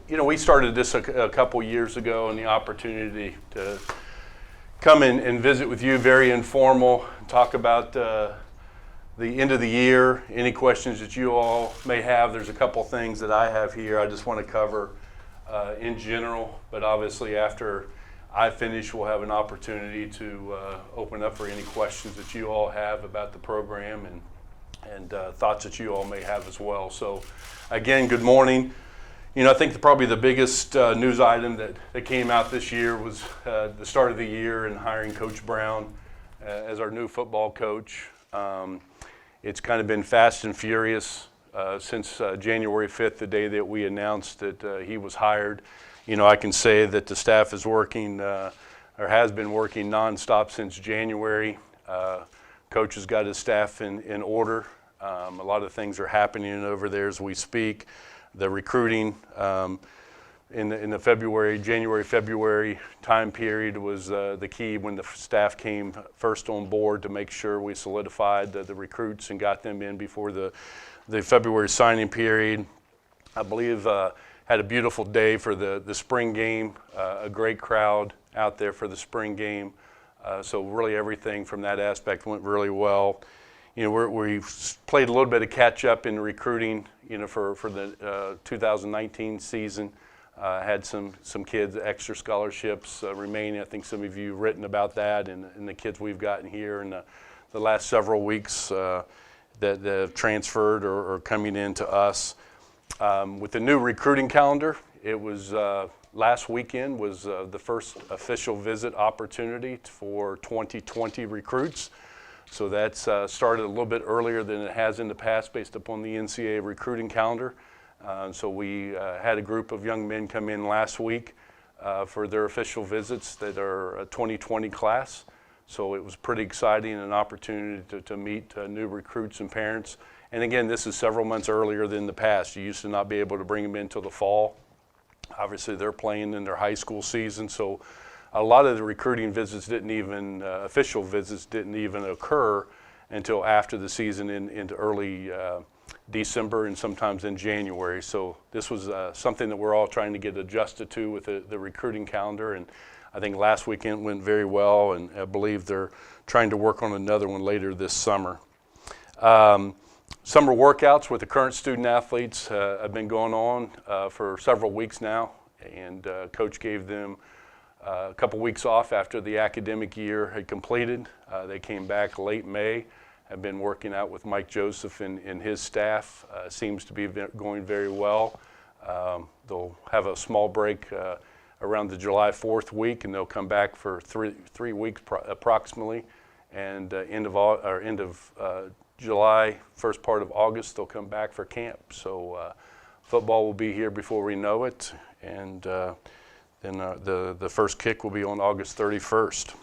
We started this a couple years ago, and the opportunity to come in and visit with you, very informal, talk about the end of the year, any questions that you all may have. There's a couple things that I have here I just want to cover in general, but obviously after I finish, we'll have an opportunity to open up for any questions that you all have about the program and thoughts that you all may have as well. So again, good morning. I think probably the biggest news item that came out this year was the start of the year and hiring Coach Brown as our new football coach. It's kind of been fast and furious since January 5th, the day that we announced that he was hired. I can say that the staff is working or has been working nonstop since January. Coach has got his staff in order. A lot of things are happening over there as we speak. The recruiting in the January-February time period was the key when the staff came first on board to make sure we solidified the recruits and got them in before the February signing period. I believe had a beautiful day for the spring game, a great crowd out there for the spring game. So really everything from that aspect went really well. We've played a little bit of catch up in recruiting, for the 2019 season. Had some kids, extra scholarships remaining. I think some of you have written about that and the kids we've gotten here in the last several weeks that have transferred or coming in to us. With the new recruiting calendar, it was last weekend was the first official visit opportunity for 2020 recruits. So that's started a little bit earlier than it has in the past based upon the NCAA recruiting calendar. So we had a group of young men come in last week for their official visits that are a 2020 class. So it was pretty exciting, an opportunity to meet new recruits and parents. And again, this is several months earlier than the past. You used to not be able to bring them in until the fall. Obviously, they're playing in their high school season, so a lot of the recruiting visits official visits didn't even occur until after the season into early December and sometimes in January. So this was something that we're all trying to get adjusted to with the recruiting calendar. And I think last weekend went very well, and I believe they're trying to work on another one later this summer. Summer workouts with the current student athletes have been going on for several weeks now, and Coach gave them a couple weeks off after the academic year had completed. They came back late May, have been working out with Mike Joseph and his staff. Seems to be going very well. They'll have a small break around the July 4th week, and they'll come back for three weeks approximately. And end of July, first part of August, they'll come back for camp. So football will be here before we know it, and then the first kick will be on August 31st.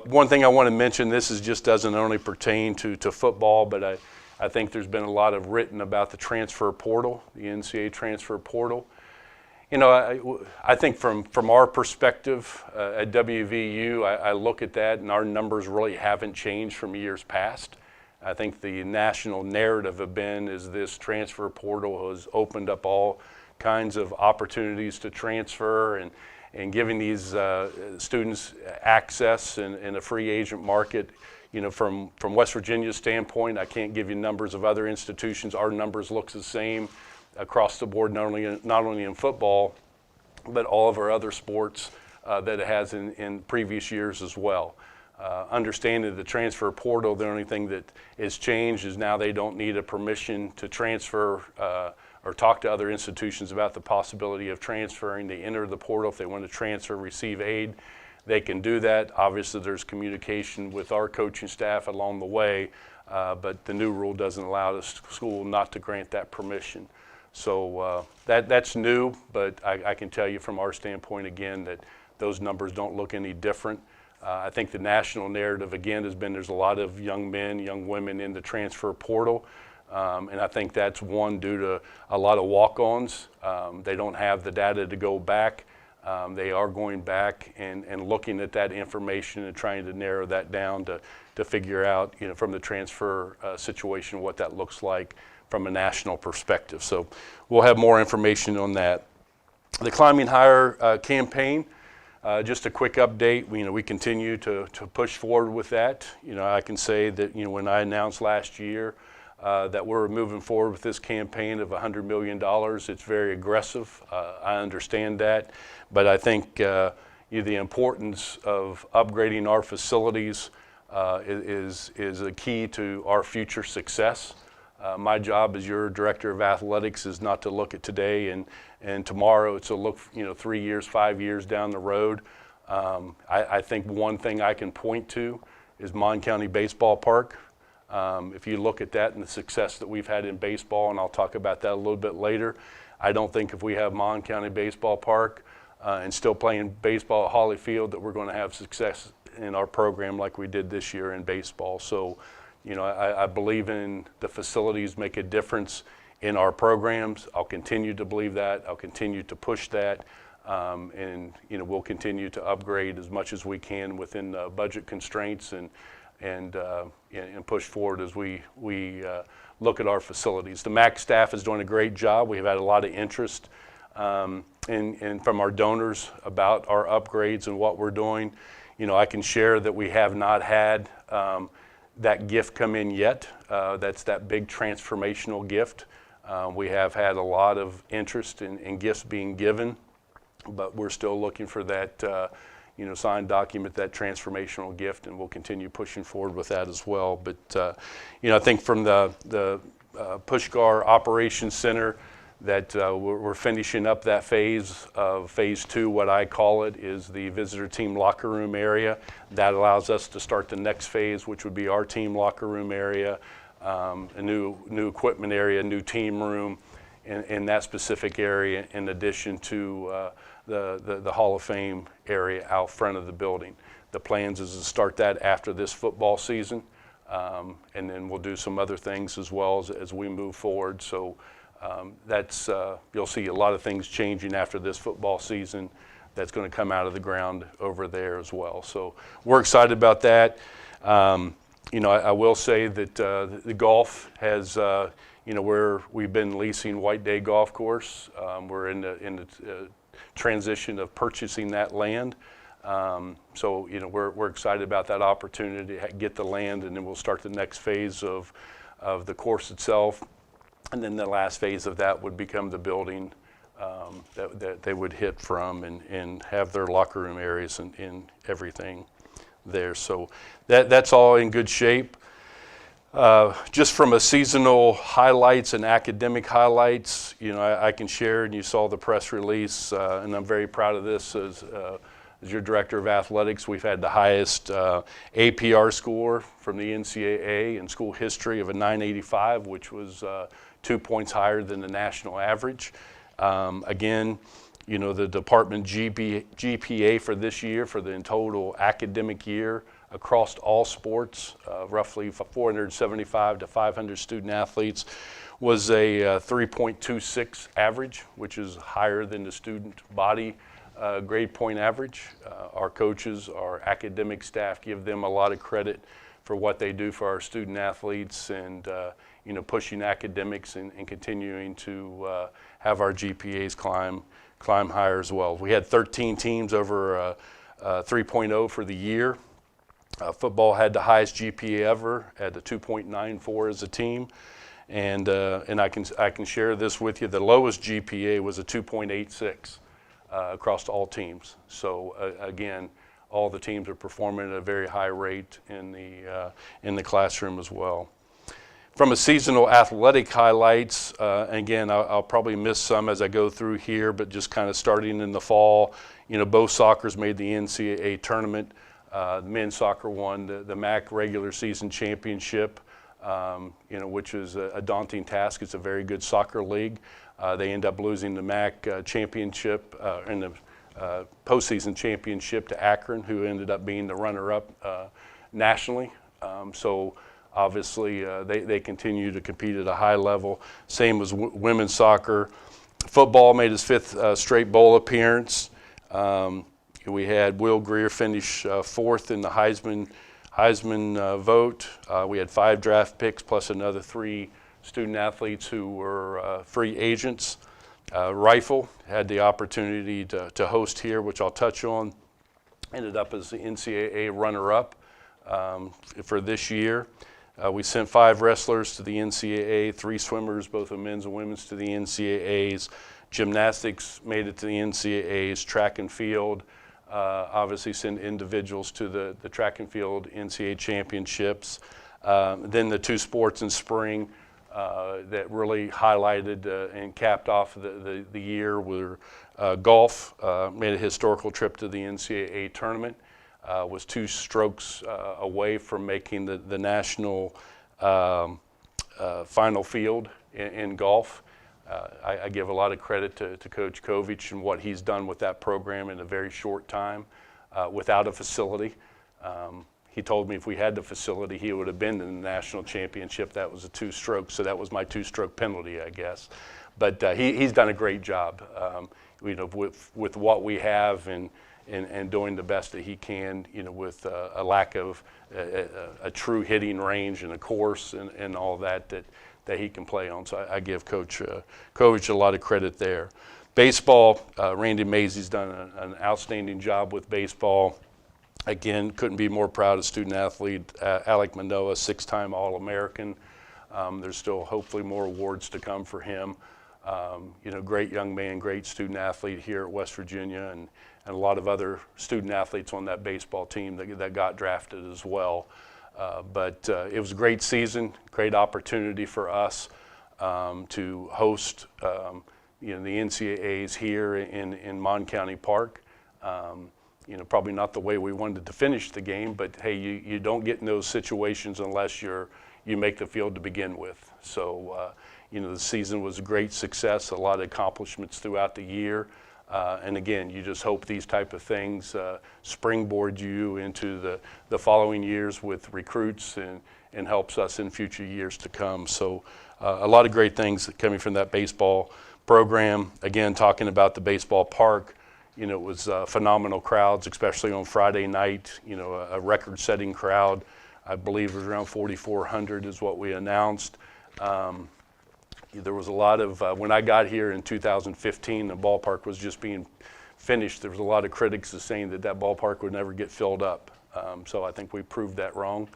One thing I want to mention, this doesn't only pertain to football, but I think there's been a lot of written about the transfer portal, the NCAA transfer portal. I think from our perspective at WVU, I look at that and our numbers really haven't changed from years past. I think the national narrative is this transfer portal has opened up all kinds of opportunities to transfer and giving these students access in a free agent market. From West Virginia's standpoint, I can't give you numbers of other institutions. Our numbers look the same across the board, not only in football, but all of our other sports that it has in previous years as well. Understanding the transfer portal, the only thing that has changed is now they don't need a permission to transfer or talk to other institutions about the possibility of transferring. They enter the portal. If they want to transfer, receive aid, they can do that. Obviously, there's communication with our coaching staff along the way, but the new rule doesn't allow the school not to grant that permission. So that's new, but I can tell you from our standpoint, again, that those numbers don't look any different. I think the national narrative, again, has been there's a lot of young men, young women in the transfer portal. And I think that's one due to a lot of walk-ons. They don't have the data to go back. They are going back and looking at that information and trying to narrow that down to figure out, from the transfer situation, what that looks like from a national perspective. So we'll have more information on that. The Climbing Higher campaign, just a quick update. We continue to push forward with that. I can say that when I announced last year that we're moving forward with this campaign of $100 million, it's very aggressive. I understand that, but I think the importance of upgrading our facilities is a key to our future success. My job as your director of athletics is not to look at today and tomorrow. It's to look 3 years, 5 years down the road. I think one thing I can point to is Mon County Baseball Park. If you look at that and the success that we've had in baseball, and I'll talk about that a little bit later, I don't think if we have Mon County Baseball Park and still playing baseball at Holly Field that we're going to have success in our program like we did this year in baseball. So, I believe in the facilities make a difference in our programs. I'll continue to believe that. I'll continue to push that. And we'll continue to upgrade as much as we can within budget constraints and push forward as we look at our facilities. The MAC staff is doing a great job. We've had a lot of interest from our donors about our upgrades and what we're doing. I can share that we have not had that gift come in yet. That's that big transformational gift. We have had a lot of interest in gifts being given, but we're still looking for that signed document, that transformational gift, and we'll continue pushing forward with that as well. But I think from the Pushkar Operations Center that we're finishing up that phase of phase 2. What I call it is the visitor team locker room area. That allows us to start the next phase, which would be our team locker room area, a new equipment area, new team room in that specific area, in addition to the Hall of Fame area out front of the building. The plans is to start that after this football season, and then we'll do some other things as well as we move forward. So that's you'll see a lot of things changing after this football season that's going to come out of the ground over there as well. So we're excited about that. I will say that the golf has, we've been leasing White Day Golf Course. We're in the transition of purchasing that land. So we're excited about that opportunity to get the land, and then we'll start the next phase of the course itself. And then the last phase of that would become the building that they would hit from and have their locker room areas and everything there. So that's all in good shape. Just from a seasonal highlights and academic highlights, I can share, and you saw the press release, and I'm very proud of this as your director of athletics. We've had the highest APR score from the NCAA in school history of a 985, which was 2 points higher than the national average. Again, the department GPA for this year, for the total academic year across all sports, roughly 475 to 500 student athletes, was a 3.26 average, which is higher than the student body grade point average. Our coaches, our academic staff, give them a lot of credit for what they do for our student athletes and pushing academics and continuing to have our GPAs climb higher as well. We had 13 teams over 3.0 for the year. Football had the highest GPA ever at a 2.94 as a team, and I can share this with you. The lowest GPA was a 2.86 across all teams. So again, all the teams are performing at a very high rate in the classroom as well. From a seasonal athletic highlights, again, I'll probably miss some as I go through here, but just kind of starting in the fall, both soccer's made the NCAA tournament. The men's soccer won the MAC regular season championship, which is a daunting task. It's a very good soccer league. They end up losing the MAC championship in the postseason championship to Akron, who ended up being the runner-up nationally. So obviously, they continue to compete at a high level. Same as women's soccer. Football made his 5th straight bowl appearance. We had Will Greer finish 4th in the Heisman vote. We had 5 draft picks plus another 3 student athletes who were free agents. Rifle had the opportunity to host here, which I'll touch on. Ended up as the NCAA runner-up for this year. We sent 5 wrestlers to the NCAA, 3 swimmers, both of men's and women's, to the NCAAs. Gymnastics made it to the NCAAs. Track and field, obviously sent individuals to the track and field NCAA championships. Then the 2 sports in spring that really highlighted and capped off the year were golf. Made a historical trip to the NCAA tournament. Was 2 strokes away from making the national final field in golf. I give a lot of credit to Coach Kovich and what he's done with that program in a very short time without a facility. He told me if we had the facility, he would have been in the national championship. That was a 2-stroke, so that was my 2-stroke penalty, I guess. But he's done a great job, with what we have and doing the best that he can, with a lack of a true hitting range and a course and all that he can play on. So I give Coach Kovich a lot of credit there. Baseball, Randy Mazey's done an outstanding job with baseball. Again, couldn't be more proud of student athlete Alec Manoa, 6-time All-American. There's still hopefully more awards to come for him. Great young man, great student athlete here at West Virginia, and a lot of other student athletes on that baseball team that got drafted as well. But it was a great season, great opportunity for us to host the NCAAs here in Mon County Park. Probably not the way we wanted to finish the game, but hey, you don't get in those situations unless you make the field to begin with. So, the season was a great success, a lot of accomplishments throughout the year. And again, you just hope these type of things springboard you into the following years with recruits and helps us in future years to come. So a lot of great things coming from that baseball program. Again, talking about the baseball park, it was phenomenal crowds, especially on Friday night, a record-setting crowd. I believe it was around 4,400 is what we announced. There was a lot of, when I got here in 2015, the ballpark was just being finished. There was a lot of critics saying that ballpark would never get filled up. So I think we proved that wrong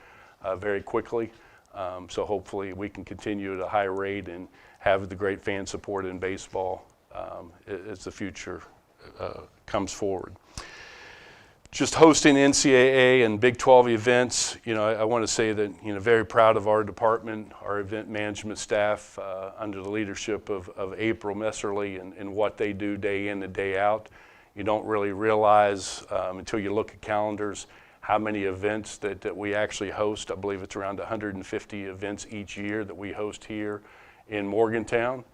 very quickly. So hopefully we can continue at a high rate and have the great fan support in baseball as the future comes forward. Just hosting NCAA and Big 12 events, I want to say that, very proud of our department, our event management staff under the leadership of April Messerly and what they do day in and day out. You don't really realize until you look at calendars how many events that we actually host. I believe it's around 150 events each year that we host here in Morgantown.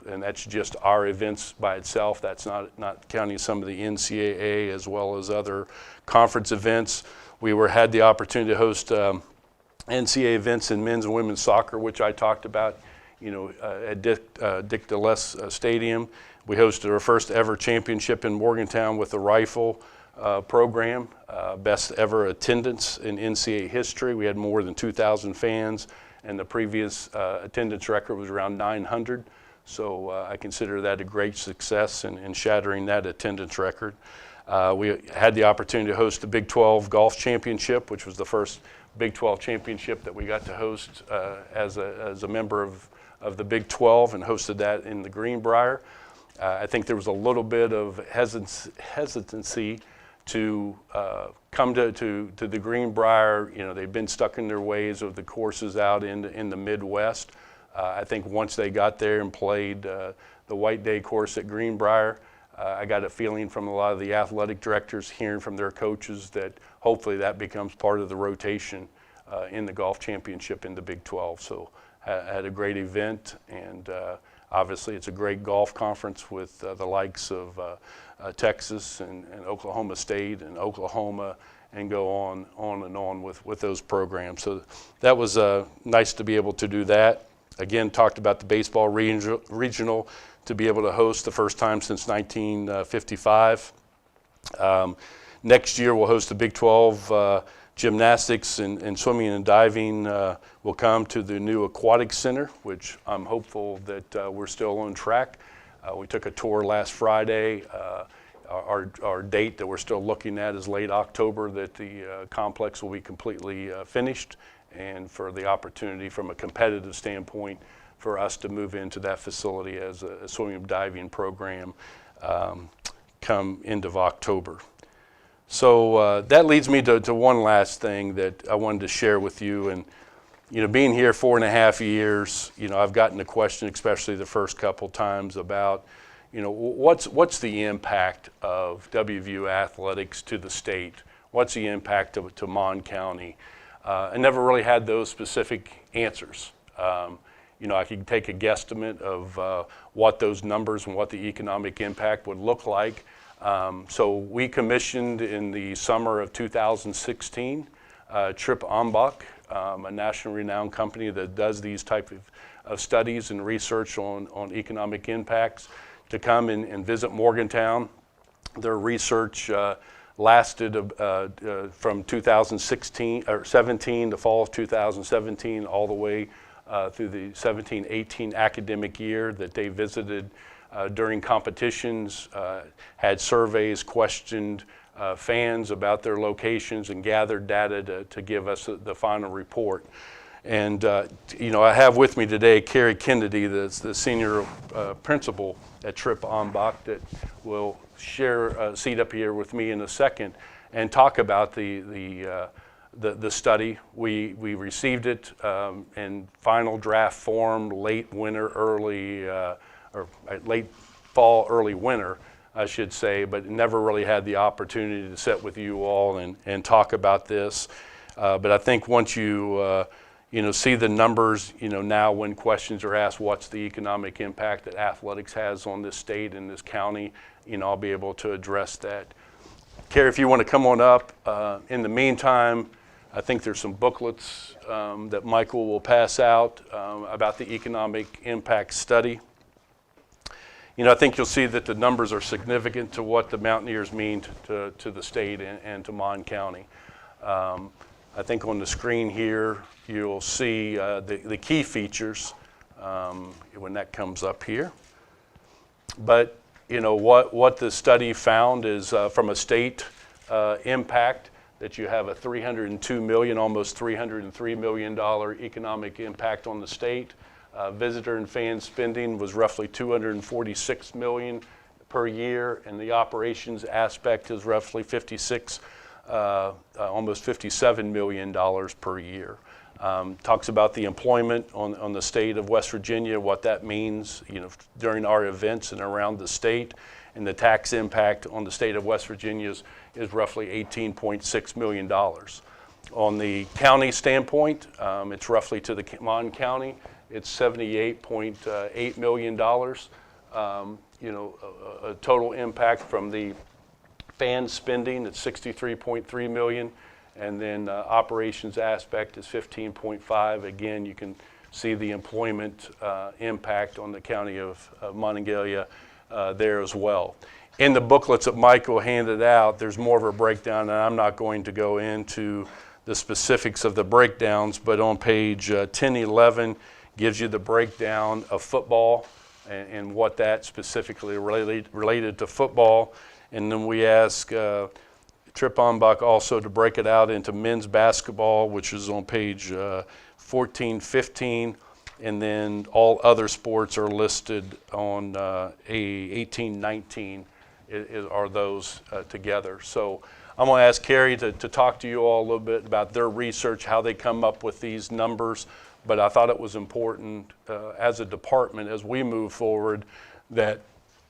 And that's just our events by itself. That's not counting some of the NCAA as well as other conference events. We had the opportunity to host NCAA events in men's and women's soccer, which I talked about, at Dick DeLess Stadium. We hosted our first ever championship in Morgantown with the rifle program, best ever attendance in NCAA history. We had more than 2,000 fans, and the previous attendance record was around 900. So I consider that a great success in shattering that attendance record. We had the opportunity to host the Big 12 Golf Championship, which was the first Big 12 championship that we got to host as a member of the Big 12, and hosted that in the Greenbrier. I think there was a little bit of hesitancy to come to the Greenbrier. They've been stuck in their ways of the courses out in the Midwest. I think once they got there and played the White Day course at Greenbrier, I got a feeling from a lot of the athletic directors, hearing from their coaches, that hopefully that becomes part of the rotation in the golf championship in the Big 12. So I had a great event, and obviously it's a great golf conference with the likes of Texas and Oklahoma State and Oklahoma, and go on and on with those programs. So that was nice to be able to do that. Again, talked about the baseball regional to be able to host the first time since 1955. Next year we'll host the Big 12 Gymnastics and swimming and diving will come to the new aquatic center, which I'm hopeful that we're still on track. We took a tour last Friday. Our date that we're still looking at is late October, that the complex will be completely finished, and for the opportunity from a competitive standpoint for us to move into that facility as a swimming and diving program come end of October. So that leads me to one last thing that I wanted to share with you. And being here 4.5 years, I've gotten the question, especially the first couple times, about what's the impact of WVU athletics to the state? What's the impact to Mon County? I never really had those specific answers. I could take a guesstimate of what those numbers and what the economic impact would look like. So we commissioned in the summer of 2016 Trip Ombach, a national renowned company that does these type of studies and research on economic impacts, to come and visit Morgantown. Their research lasted from 2016 or 17, the fall of 2017, all the way through the 17-18 academic year that they visited during competitions, had surveys, questioned fans about their locations, and gathered data to give us the final report. And I have with me today Carrie Kennedy, the senior principal at Trip Ombach, that will share a seat up here with me in a second and talk about the study. We received it in final draft form late winter, late fall, early winter, I should say, but never really had the opportunity to sit with you all and talk about this. But I think once you see the numbers, now when questions are asked, what's the economic impact that athletics has on this state and this county, I'll be able to address that. Carrie, if you want to come on up. In the meantime, I think there's some booklets that Michael will pass out about the economic impact study. I think you'll see that the numbers are significant to what the Mountaineers mean to the state and to Mon County. I think on the screen here, you'll see the key features when that comes up here. But what the study found is from a state impact, that you have a $302 million, almost $303 million economic impact on the state. Visitor and fan spending was roughly $246 million per year, and the operations aspect is roughly almost $57 million per year. Talks about the employment on the state of West Virginia, what that means, during our events and around the state, and the tax impact on the state of West Virginia is roughly $18.6 million. On the county standpoint, it's roughly to the Mon County, it's $78.8 million. A total impact from the fan spending, it's $63.3 million. And then operations aspect is 15.5. Again, you can see the employment impact on the county of Monongalia there as well. In the booklets that Michael handed out, there's more of a breakdown, and I'm not going to go into the specifics of the breakdowns, but on page 1011 gives you the breakdown of football and what that specifically related to football. And then we ask Trip Ombach also to break it out into men's basketball, which is on page 1415, and then all other sports are listed on 1819 are those together. So I'm going to ask Carrie to talk to you all a little bit about their research, how they come up with these numbers, but I thought it was important as a department as we move forward that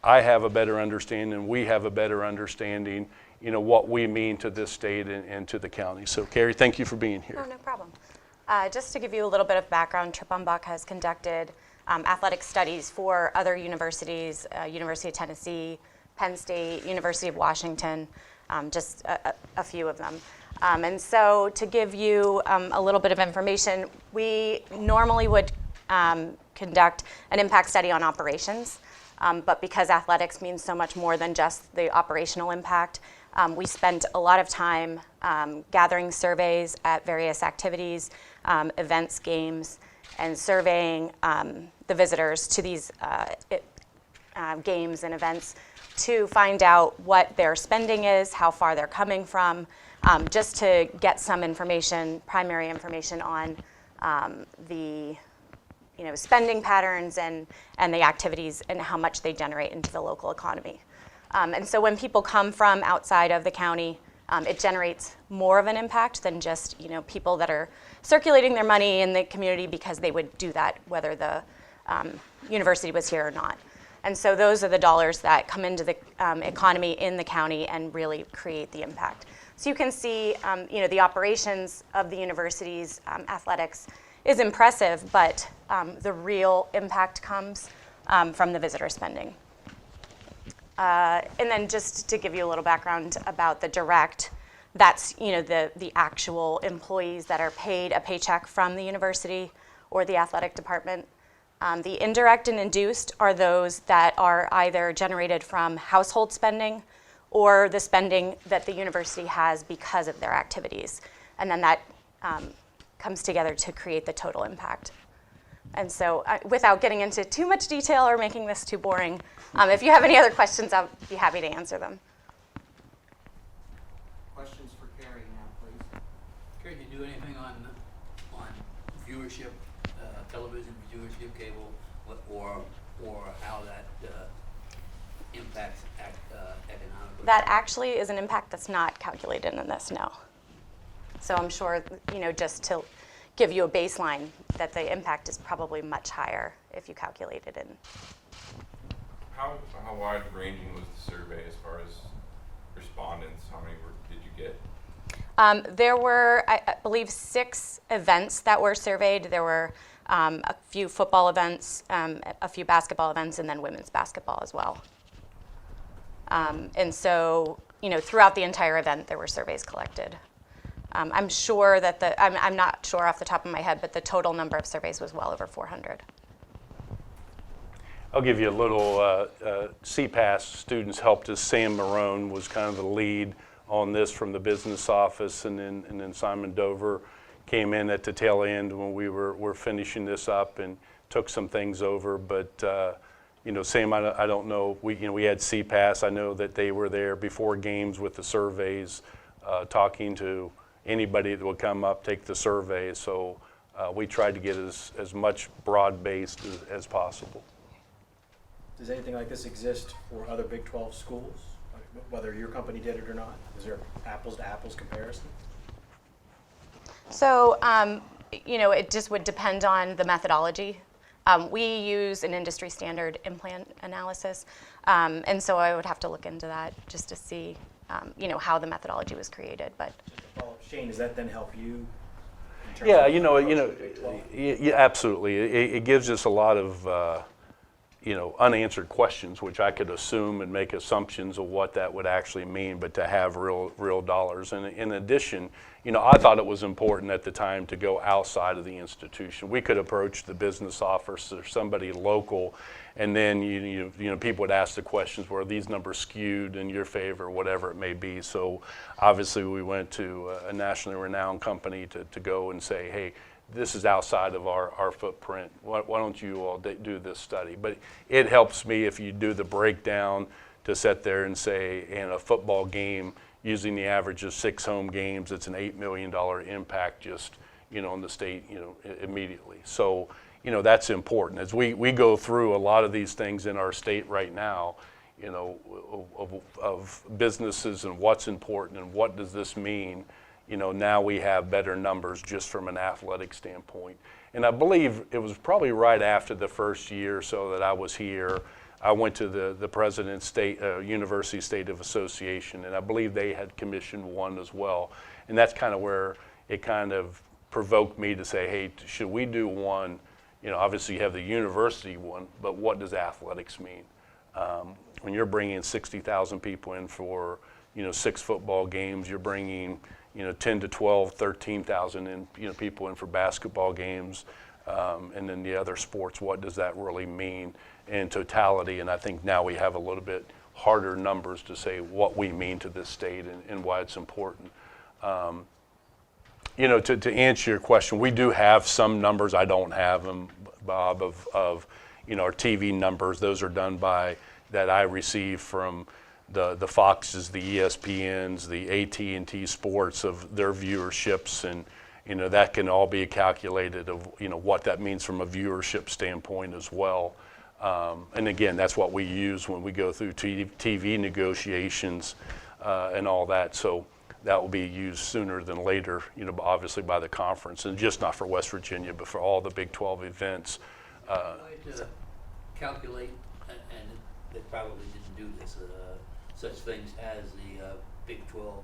I have a better understanding, we have a better understanding, what we mean to this state and to the county. So Carrie, thank you for being here. Oh, no problem. Just to give you a little bit of background, Trip Ombach has conducted athletic studies for other universities, University of Tennessee, Penn State, University of Washington, just a few of them. And so to give you a little bit of information, we normally would conduct an impact study on operations, but because athletics means so much more than just the operational impact, We spent a lot of time gathering surveys at various activities, events, games, and surveying the visitors to these games and events to find out what their spending is, how far they're coming from, just to get some information, primary information on the spending patterns and the activities and how much they generate into the local economy. And so when people come from outside of the county, it generates more of an impact than just people that are circulating their money in the community because they would do that whether the university was here or not. And so those are the dollars that come into the economy in the county and really create the impact. So you can see the operations of the university's athletics is impressive, but the real impact comes from the visitor spending. And then just to give you a little background about the direct, that's the actual employees that are paid a paycheck from the university or the athletic department. The indirect and induced are those that are either generated from household spending or the spending that the university has because of their activities. And then that comes together to create the total impact. And so without getting into too much detail or making this too boring, if you have any other questions, I'll be happy to answer them. Questions for Carrie now, please. Carrie, do you do anything on viewership, television viewership, cable, or how that impacts economically? That actually is an impact that's not calculated in this, no. So I'm sure, just to give you a baseline, that the impact is probably much higher if you calculate it in. How wide ranging was the survey as far as respondents? How many did you get? There were, I believe, 6 events that were surveyed. There were a few football events, a few basketball events, and then women's basketball as well. And so, throughout the entire event, there were surveys collected. I'm sure that I'm not sure off the top of my head, but the total number of surveys was well over 400. I'll give you a little CPAS students helped us. Sam Marone was kind of the lead on this from the business office, and then Simon Dover came in at the tail end when we were finishing this up and took some things over. But Sam, I don't know. We had CPAS. I know that they were there before games with the surveys, talking to anybody that would come up, take the survey. So we tried to get as much broad-based as possible. Does anything like this exist for other Big 12 schools, whether your company did it or not? Is there apples to apples comparison? So, it just would depend on the methodology. We use an industry standard implant analysis, and so I would have to look into that just to see, how the methodology was created. But Shane, does that then help you? In terms Yeah, of yeah, absolutely. It gives us a lot of unanswered questions, which I could assume and make assumptions of what that would actually mean, but to have real dollars. And in addition, I thought it was important at the time to go outside of the institution. We could approach the business office or somebody local, and then people would ask the questions, were these numbers skewed in your favor, whatever it may be. So obviously we went to a nationally renowned company to go and say, hey, this is outside of our footprint. Why don't you all do this study? But it helps me if you do the breakdown to sit there and say, in a football game, using the average of 6 home games, it's an $8 million impact just, in the state, immediately. So, that's important. As we go through a lot of these things in our state right now, of businesses and what's important and what does this mean, now we have better numbers just from an athletic standpoint. And I believe it was probably right after the first year or so that I was here, I went to the President's University State of Association, and I believe they had commissioned one as well. And that's kind of where it kind of provoked me to say, hey, should we do one? Obviously you have the university one, but what does athletics mean? When you're bringing 60,000 people in for, 6 football games, you're bringing 10 to 12, 13,000 people in for basketball games, and then the other sports, what does that really mean in totality? And I think now we have a little bit harder numbers to say what we mean to this state and why it's important. You know, to answer your question, we do have some numbers. I don't have them, Bob, of you know, our TV numbers. Those are done by, that I receive from the Foxes, the ESPNs, the AT&T Sports, of their viewerships, and you know, that can all be calculated of, you know, what that means from a viewership standpoint as well. And again, that's what we use when we go through TV negotiations and all that. So that will be used sooner than later, you know, obviously by the conference, and just not for West Virginia, but for all the Big 12 events. Tried to calculate, and they probably didn't do this, such things as the Big 12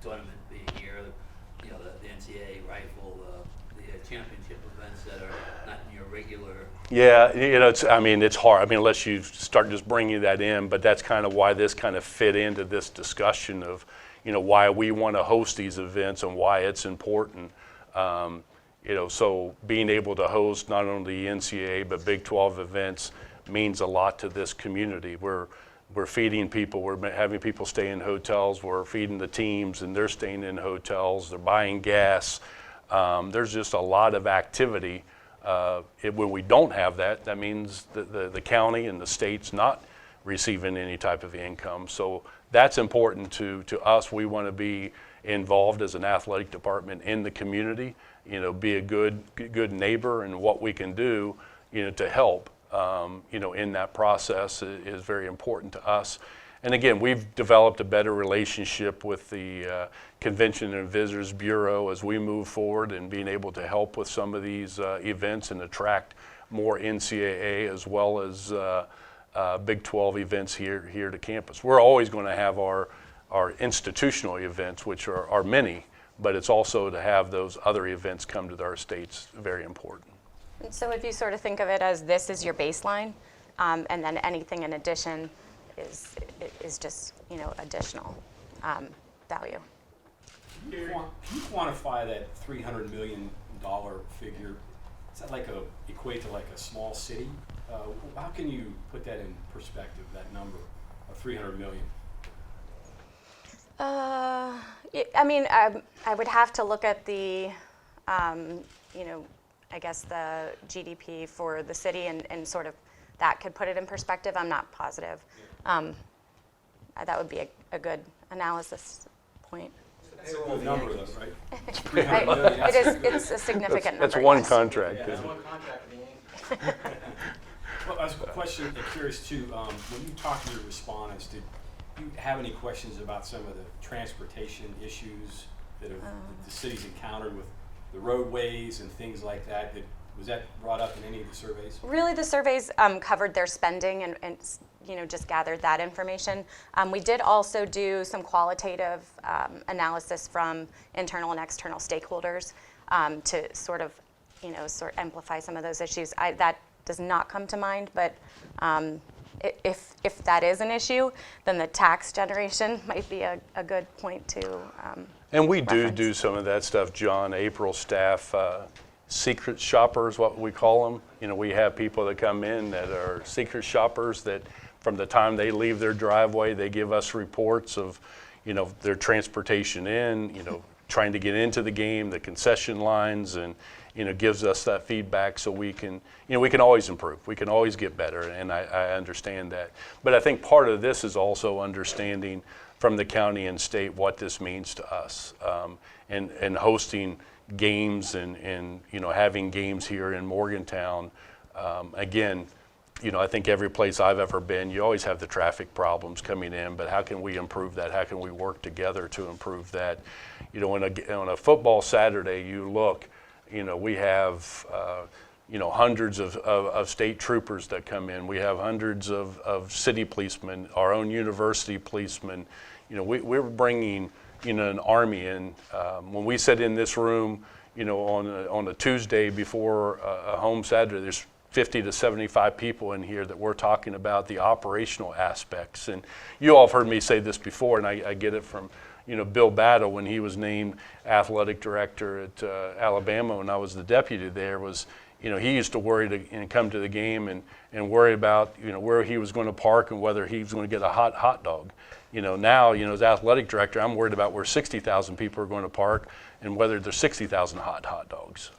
tournament being here, you know, the NCAA rifle, the championship events that are not in your regular. Yeah, you know, I mean, it's hard. I mean, unless you start just bringing that in, but that's kind of why this kind of fit into this discussion of, you know, why we want to host these events and why it's important. You know, so being able to host not only the NCAA but Big 12 events means a lot to this community. We're feeding people, we're having people stay in hotels, we're feeding the teams and they're staying in hotels, they're buying gas. There's just a lot of activity. When we don't have that, that means the county and the state's not receiving any type of income. So that's important to us. We want to be involved as an athletic department in the community, you know, be a good neighbor, and what we can do, you know, to help, you know, in that process is very important to us. And again, we've developed a better relationship with the Convention and Visitors Bureau as we move forward, and being able to help with some of these events and attract more NCAA as well as Big 12 events here to campus. We're always going to have our institutional events, which are many, but it's also to have those other events come to our states very important. And so if you sort of think of it as this is your baseline, and then anything in addition is just, you know, additional value. Can you quantify that $300 million figure? Is that equate to like a small city? How can you put that in perspective, that number of $300 million? I mean, I would have to look at the, you know, I guess the GDP for the city, and sort of that could put it in perspective. I'm not positive. That would be a good analysis point. That's a good number, though, right? Right. $300 million. It's a significant number. That's one yes. contract. Yeah, that's one contract being. Well, I was curious too, when you talk to your respondents, did you have any questions about some of the transportation issues that the city's encountered with the roadways and things like that? Was that brought up in any of the surveys? Really, the surveys covered their spending and you know, just gathered that information. We did also do some qualitative analysis from internal and external stakeholders to sort of, you know, amplify some of those issues. That does not come to mind, but if that is an issue, then the tax generation might be a good point to And we do reference. some of that stuff, John. April staff, secret shoppers, what we call them. You know, we have people that come in that are secret shoppers that from the time they leave their driveway, they give us reports of, you know, their transportation in, you know, trying to get into the game, the concession lines, and, you know, gives us that feedback so we can, you know, we can always improve. We can always get better, and I understand that. But I think part of this is also understanding from the county and state what this means to us, and hosting games and you know, having games here in Morgantown. Again, you know, I think every place I've ever been, you always have the traffic problems coming in, but how can we improve that? How can we work together to improve that? You know, on a football Saturday, you look, you know, we have, you know, hundreds of state troopers that come in. We have hundreds of city policemen, our own university policemen. You know, we're bringing, you know, an army in. When we sit in this room, you know, on a Tuesday before a home Saturday, there's 50 to 75 people in here that we're talking about the operational aspects. And you all have heard me say this before, and I get it from, you know, Bill Battle when he was named athletic director at Alabama when I was the deputy there, was, he used to worry and come to the game and worry about, where he was going to park and whether he was going to get a hot dog. Now, as athletic director, I'm worried about where 60,000 people are going to park and whether there's 60,000 hot dogs.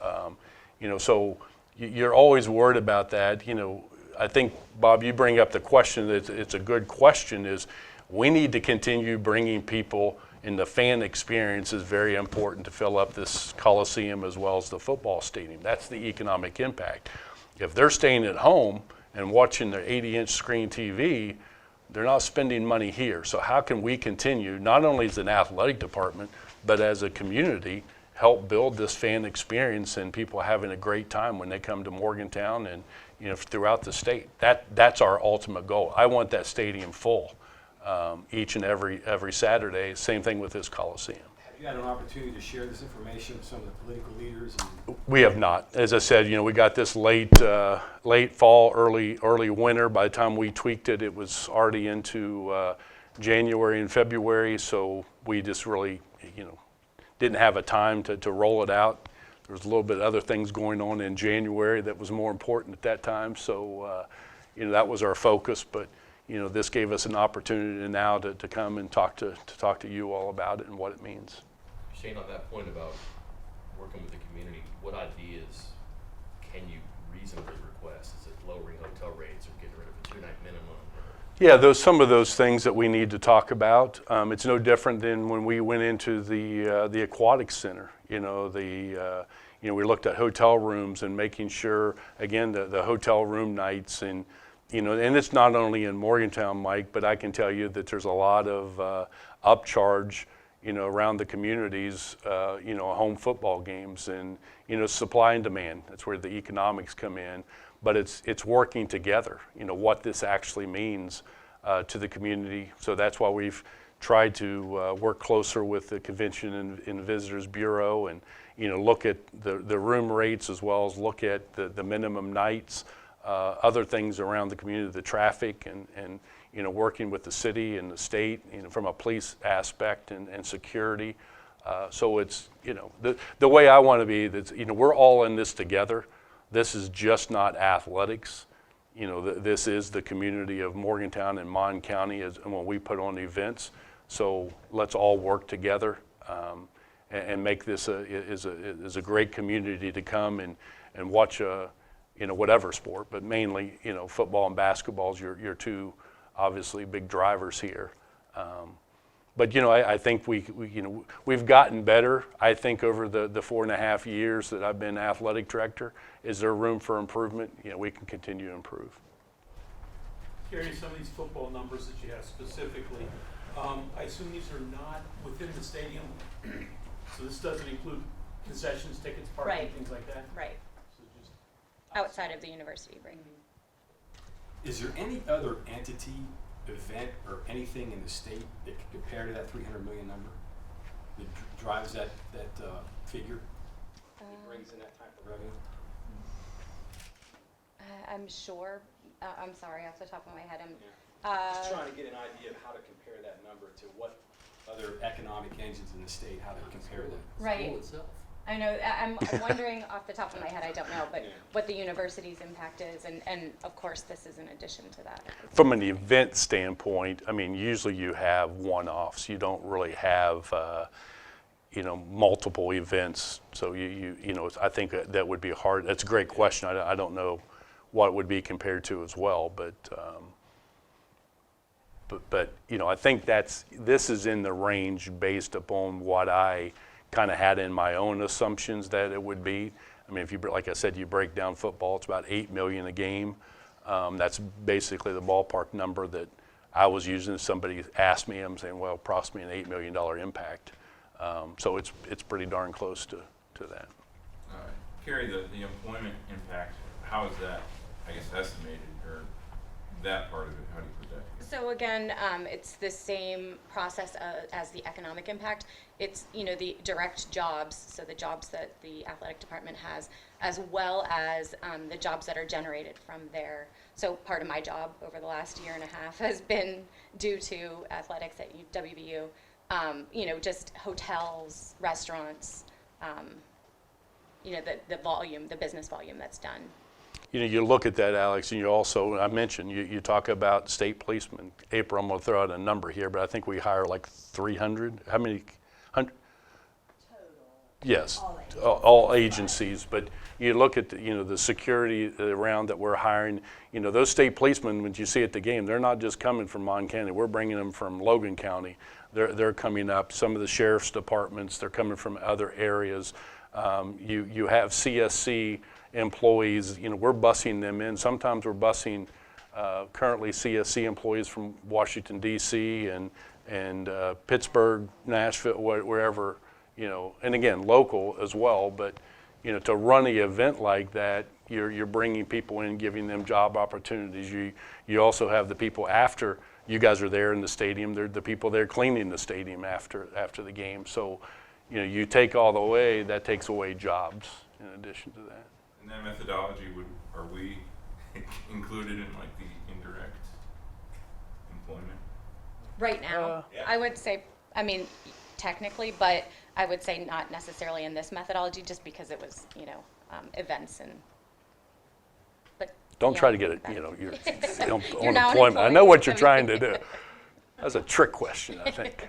So you're always worried about that. I think, Bob, you bring up the question, it's a good question, is we need to continue bringing people, and the fan experience is very important to fill up this Coliseum as well as the football stadium. That's the economic impact. If they're staying at home and watching their 80-inch screen TV, they're not spending money here. So how can we continue, not only as an athletic department, but as a community, help build this fan experience and people having a great time when they come to Morgantown and throughout the state. That's our ultimate goal. I want that stadium full each and every Saturday. Same thing with this Coliseum. Have you had an opportunity to share this information with some of the political leaders? We have not. As I said, we got this late fall, early winter. By the time we tweaked it, it was already into January and February. So we just really, didn't have a time to roll it out. There was a little bit of other things going on in January that was more important at that time. So, that was our focus. But this gave us an opportunity now to come and talk to you all about it and what it means. Shane, on that point about working with the community, what ideas can you reasonably request? Is it lowering hotel rates or getting rid of a 2-night minimum? Yeah, some of those things that we need to talk about. It's no different than when we went into the aquatic center. We looked at hotel rooms and making sure, again, the hotel room nights and it's not only in Morgantown, Mike, but I can tell you that there's a lot of upcharge, around the communities, home football games and, supply and demand. That's where the economics come in. But it's working together, what this actually means to the community. So that's why we've tried to work closer with the Convention and Visitors Bureau and, look at the room rates as well as look at the minimum nights. Other things around the community, the traffic and working with the city and the state, from a police aspect and security. So it's, the way I want to be, that we're all in this together. This is just not athletics. This is the community of Morgantown and Mon County when we put on events. So let's all work together and make this a great community to come and watch whatever sport, but mainly, football and basketball is your two, obviously, big drivers here. But I think we've gotten better. I think over the 4.5 years that I've been athletic director, is there room for improvement? We can continue to improve. Gary, some of these football numbers that you have specifically, I assume these are not within the stadium, so this doesn't include concessions, tickets, parking, Right. things like that? Right. So just Outside of the university, right? Is there any other entity, event, or anything in the state that can compare to that 300 million number that drives that figure? That brings in that type of revenue? I'm sure. I'm sorry, off the top of my head. Just trying to get an idea of how to compare that number to what other economic engines in the state, how to compare that. Right. School itself. I know. I'm wondering off the top of my head. I don't know, but what the university's impact is, and of course, this is in addition to that. From an event standpoint, usually you have one-offs. You don't really have, multiple events. So I think that would be hard. That's a great question. I don't know what it would be compared to as well, but I think this is in the range based upon what I kind of had in my own assumptions that it would be. If you, like I said, you break down football, it's about $8 million a game. That's basically the ballpark number that I was using. Somebody asked me, I'm saying, well, approximately an $8 million impact. So it's pretty darn close to that. Carrie, the employment impact, how is that, estimated, or that part of it, how do you put that together? So again, it's the same process as the economic impact. It's the direct jobs, so the jobs that the athletic department has, as well as the jobs that are generated from there. So part of my job over the last year and a half has been due to athletics at WVU. Just hotels, restaurants, the volume, the business volume that's done. You look at that, Alex, and you also, I mentioned, you talk about state policemen. April, I'm going to throw out a number here, but I think we hire like 300. How many? 100? Yes, all agencies. But you look at the security around that we're hiring. Those state policemen, when you see at the game, they're not just coming from Mon County. We're bringing them from Logan County. They're coming up. Some of the sheriff's departments, they're coming from other areas. You have CSC employees. We're busing them in. Sometimes we're busing currently CSC employees from Washington D.C. and Pittsburgh, Nashville, wherever. And again, local as well, but, to run an event like that, you're bringing people in, giving them job opportunities. You also have the people after you guys are there in the stadium, they're the people there cleaning the stadium after the game. So, you take all the way, that takes away jobs in addition to that. And that methodology, are we included in like the indirect employment? Right now, I would say, technically, but I would say not necessarily in this methodology, just because it was, events and. But Don't try to get it, you're you're You're now unemployment. I know unemployed. what you're trying to do. That's a trick question, I think.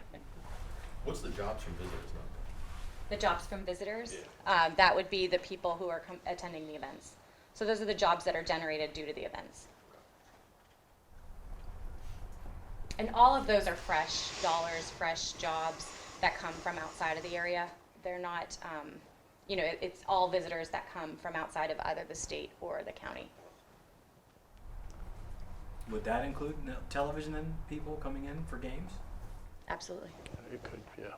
What's the jobs from visitors number? The jobs from visitors, that would be the people who are attending the events. So those are the jobs that are generated due to the events. And all of those are fresh dollars, fresh jobs that come from outside of the area. They're not, it's all visitors that come from outside of either the state or the county. Would that include television and people coming in for games? Absolutely. It could, yeah.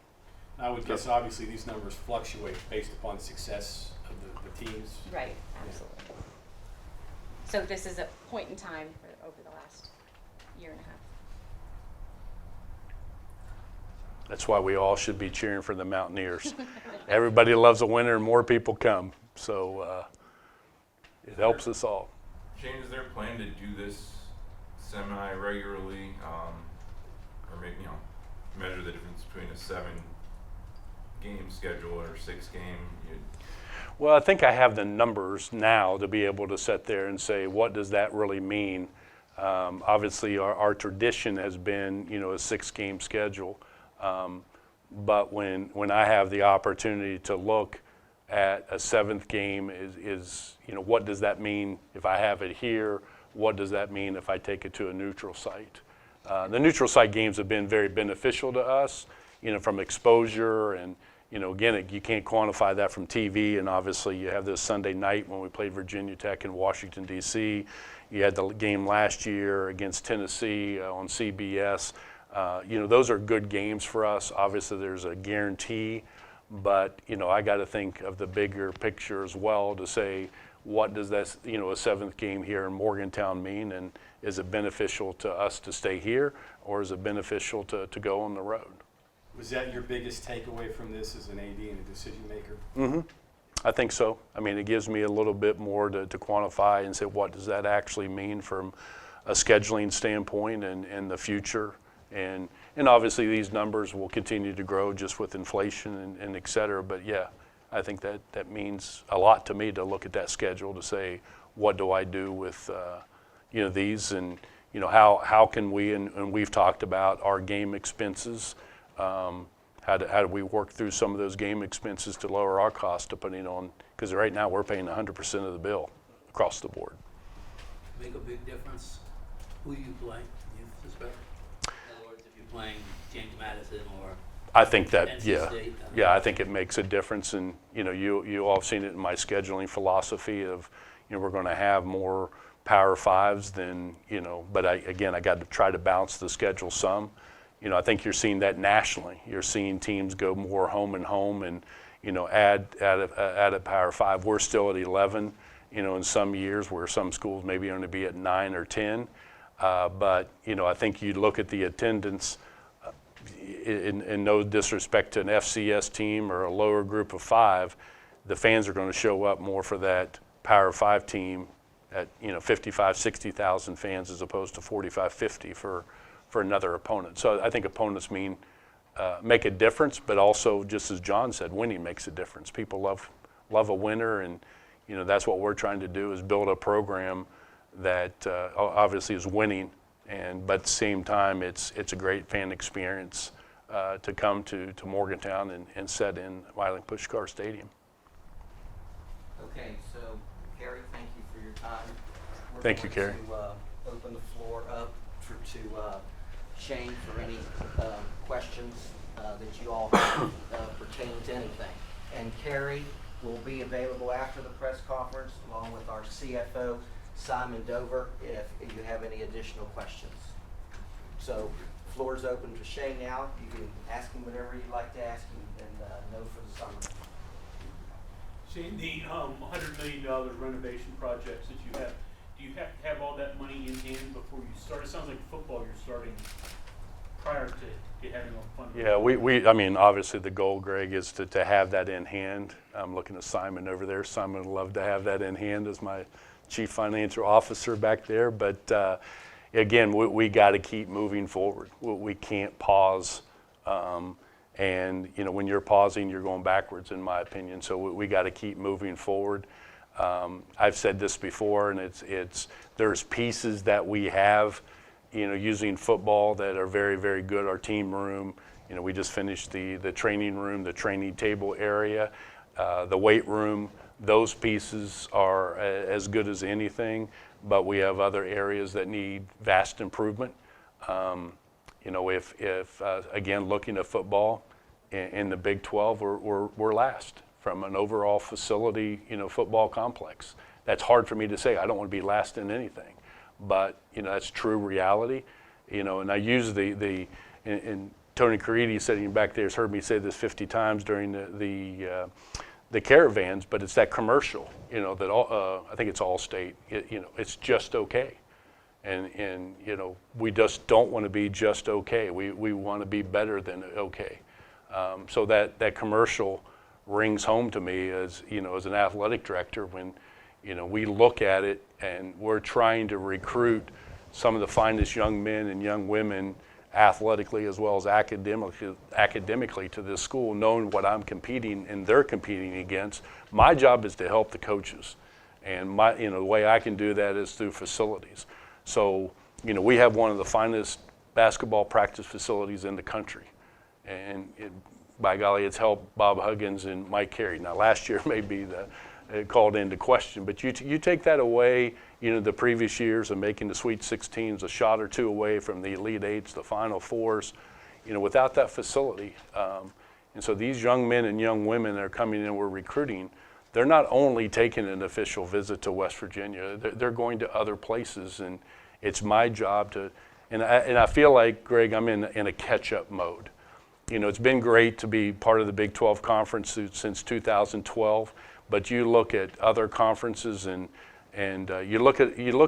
I would guess obviously these numbers fluctuate based upon success of the teams. Right, absolutely. So this is a point in time for over the last year and a half. That's why we all should be cheering for the Mountaineers. Everybody loves a winner and more people come. So it helps us all. Shane, is there a plan to do this semi-regularly, or maybe, measure the difference between a 7-game schedule or 6-game? Well, I think I have the numbers now to be able to sit there and say, what does that really mean? Obviously, our tradition has been, a 6-game schedule. But when I have the opportunity to look at a 7th game is what does that mean if I have it here? What does that mean if I take it to a neutral site? The neutral site games have been very beneficial to us, from exposure and, again, you can't quantify that from TV, and obviously you have this Sunday night when we played Virginia Tech in Washington, D.C. You had the game last year against Tennessee on CBS. Those are good games for us. Obviously, there's a guarantee, but, I got to think of the bigger picture as well to say, what does that, a 7th game here in Morgantown mean, and is it beneficial to us to stay here, or is it beneficial to go on the road? Was that your biggest takeaway from this as an AD and a decision maker? Mm-hmm. I think so. It gives me a little bit more to quantify and say, what does that actually mean from a scheduling standpoint and the future? And obviously these numbers will continue to grow just with inflation and et cetera. But yeah, I think that means a lot to me to look at that schedule to say, what do I do with these, and how can we, and we've talked about our game expenses. How do we work through some of those game expenses to lower our costs, depending on, because right now we're paying 100% of the bill across the board. Make a big difference who you play, you suspect? In other words, if you're playing James Madison or I think that, NC yeah, State, yeah, I think it makes a difference, and you all have seen it in my scheduling philosophy of, we're going to have more Power 5s than, but I got to try to balance the schedule some. I think you're seeing that nationally. You're seeing teams go more home and home, and add a Power 5. We're still at 11. In some years where some schools maybe only be at 9 or 10. But I think you look at the attendance. In no disrespect to an FCS team or a lower group of 5, the fans are going to show up more for that Power 5 team at 55, 60,000 fans as opposed to 45, 50 for another opponent. So I think opponents make a difference, but also, just as John said, winning makes a difference. People love love a winner, and that's what we're trying to do, is build a program that obviously is winning, but at the same time it's a great fan experience to come to Morgantown and set in Milan Puskar Stadium. Okay, so Carrie, thank you for your time. Thank you, Carrie. We're going to open the floor up to Shane for any questions that you all have pertaining to anything. And Carrie will be available after the press conference along with our CFO, Simon Dover, if you have any additional questions. So, floor is open to Shane now. You can ask him whatever you'd like to ask him, and no for the summer. Shane, the $100 million renovation projects that you have, do you have to have all that money in hand before you start? It sounds like football you're starting prior to having all fun. Yeah, I mean, obviously the goal, Greg, is to have that in hand. I'm looking at Simon over there. Simon would love to have that in hand as my chief financial officer back there. But again, we got to keep moving forward. We can't pause. And when you're pausing, you're going backwards, in my opinion. So we got to keep moving forward. I've said this before, and there's pieces that we have, using football that are very, very good. Our team room, we just finished the training room, the training table area, the weight room. Those pieces are as good as anything, but we have other areas that need vast improvement. If again, looking at football in the Big 12, we're last from an overall facility, football complex. That's hard for me to say. I don't want to be last in anything, but that's true reality. And I use and Tony Caridi sitting back there has heard me say this 50 times during the caravans, but it's that commercial, that I think it's Allstate. It's just okay. And we just don't want to be just okay. We want to be better than okay. So that commercial rings home to me as an athletic director when we look at it and we're trying to recruit some of the finest young men and young women athletically as well as academically to this school, knowing what I'm competing and they're competing against. My job is to help the coaches, and the way I can do that is through facilities. So, we have one of the finest basketball practice facilities in the country. And by golly, it's helped Bob Huggins and Mike Carey. Now, last year may be called into question, but you take that away, the previous years of making the Sweet 16s a shot or two away from the Elite Eights, the Final Fours, without that facility. And so these young men and young women that are coming in, we're recruiting, they're not only taking an official visit to West Virginia, they're going to other places, and it's my job to, and I feel like, Greg, I'm in a catch-up mode. It's been great to be part of the Big 12 Conference since 2012, but you look at other conferences and you look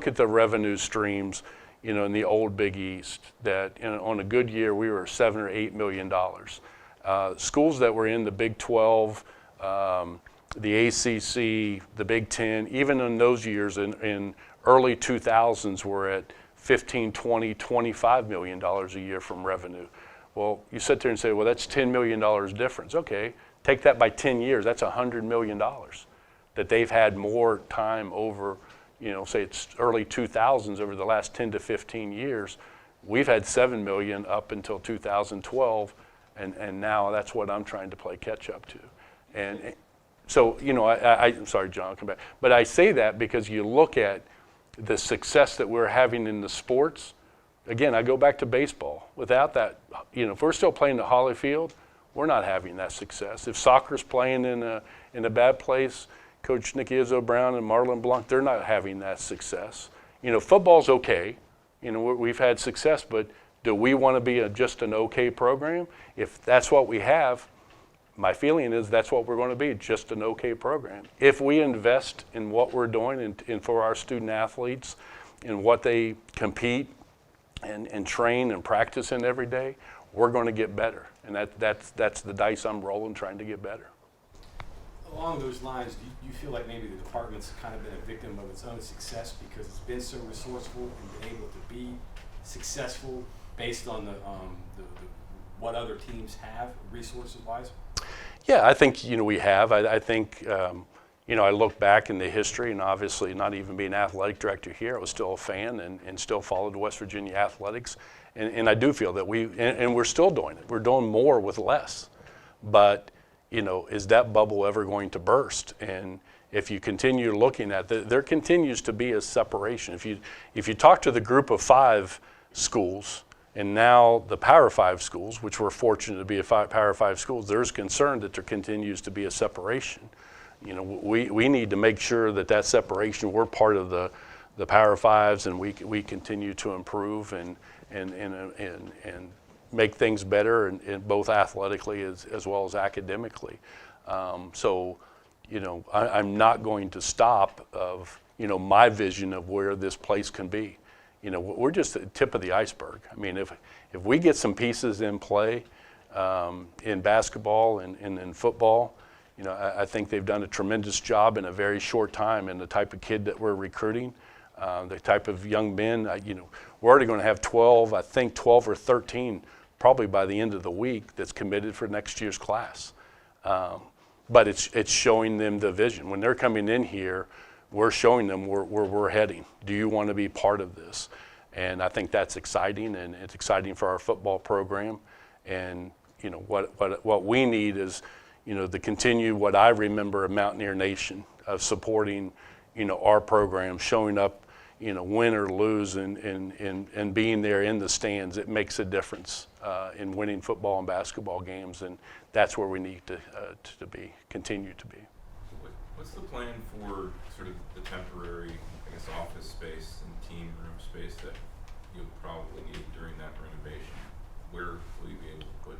at the revenue streams, in the old Big East, that on a good year we were $7 or $8 million. Schools that were in the Big 12, the ACC, the Big 10, even in those years in early 2000s were at $15, $20, $25 million a year from revenue. Well, you sit there and say, well, that's $10 million difference. Okay, take that by 10 years, that's $100 million that they've had more time over, say it's early 2000s, over the last 10 to 15 years. We've had $7 million up until 2012, and now that's what I'm trying to play catch up to. And so, I'm sorry, John, I'll come back. But I say that because you look at the success that we're having in the sports. Again, I go back to baseball. Without that, if we're still playing at Holly Field, we're not having that success. If soccer's playing in a bad place, Coach Nicky Izzo Brown and Marlon Blanc, they're not having that success. Football's okay. We've had success, but do we want to be just an okay program? If that's what we have, my feeling is that's what we're going to be, just an okay program. If we invest in what we're doing and for our student athletes and what they compete and train and practice in every day, we're going to get better. And that's the dice I'm rolling, trying to get better. Along those lines, do you feel like maybe the department's kind of been a victim of its own success because it's been so resourceful and been able to be successful based on the what other teams have resources-wise? Yeah, I think, we have. I think, I look back in the history, and obviously not even being athletic director here, I was still a fan and still followed West Virginia athletics. And I do feel that and we're still doing it. We're doing more with less. But, is that bubble ever going to burst? And if you continue looking at there continues to be a separation. If you talk to the group of 5 schools, and now the Power 5 schools, which we're fortunate to be Power 5 schools, there's concern that there continues to be a separation. We need to make sure that separation, we're part of the Power 5s, and we continue to improve and make things better, and both athletically as well as academically. I'm not going to stop of, my vision of where this place can be. We're just the tip of the iceberg. I mean, if we get some pieces in play in basketball and in football, I think they've done a tremendous job in a very short time, and the type of kid that we're recruiting, the type of young men, we're already going to have 12 or 13 probably by the end of the week that's committed for next year's class. But it's showing them the vision. When they're coming in here, we're showing them where we're heading. Do you want to be part of this? And I think that's exciting, and it's exciting for our football program. And what we need is, to continue what I remember of Mountaineer Nation, of supporting, our program, showing up, win or lose, and being there in the stands. It makes a difference in winning football and basketball games, and that's where we need to continue to be. What's the plan for sort of the temporary, office space and team room space that you'll probably need during that renovation? Where will you be able to put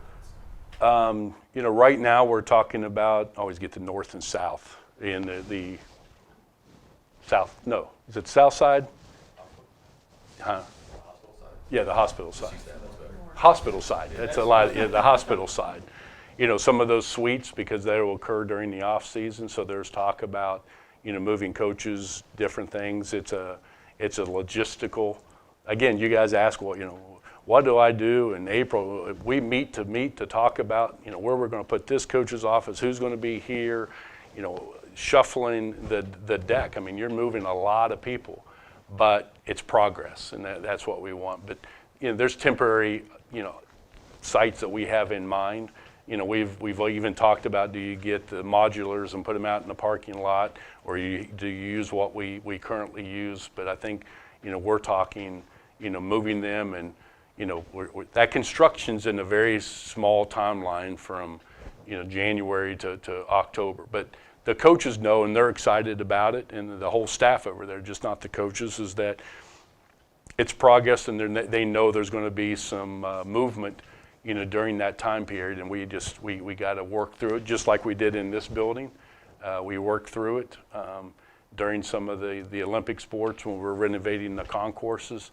that? Right now we're talking about, always get the north and south. In the south, no, is it south side? Huh? Yeah, the hospital side. Hospital side, it's a lot, the hospital side. Some of those suites, because they will occur during the off season, so there's talk about, moving coaches, different things. It's a logistical, again, you guys ask, what do I do in April? We meet to talk about, where we're going to put this coach's office, who's going to be here, shuffling the deck. I mean, you're moving a lot of people, but it's progress, and that's what we want. But, there's temporary, sites that we have in mind. We've even talked about, do you get the modulars and put them out in the parking lot, or do you use what we currently use? But I think, we're talking, moving them, and, that construction's in a very small timeline from, January to October. But the coaches know, and they're excited about it, and the whole staff over there, just not the coaches, is that it's progress, and they know there's going to be some movement, during that time period, and we got to work through it, just like we did in this building. We worked through it during some of the Olympic sports when we were renovating the concourses.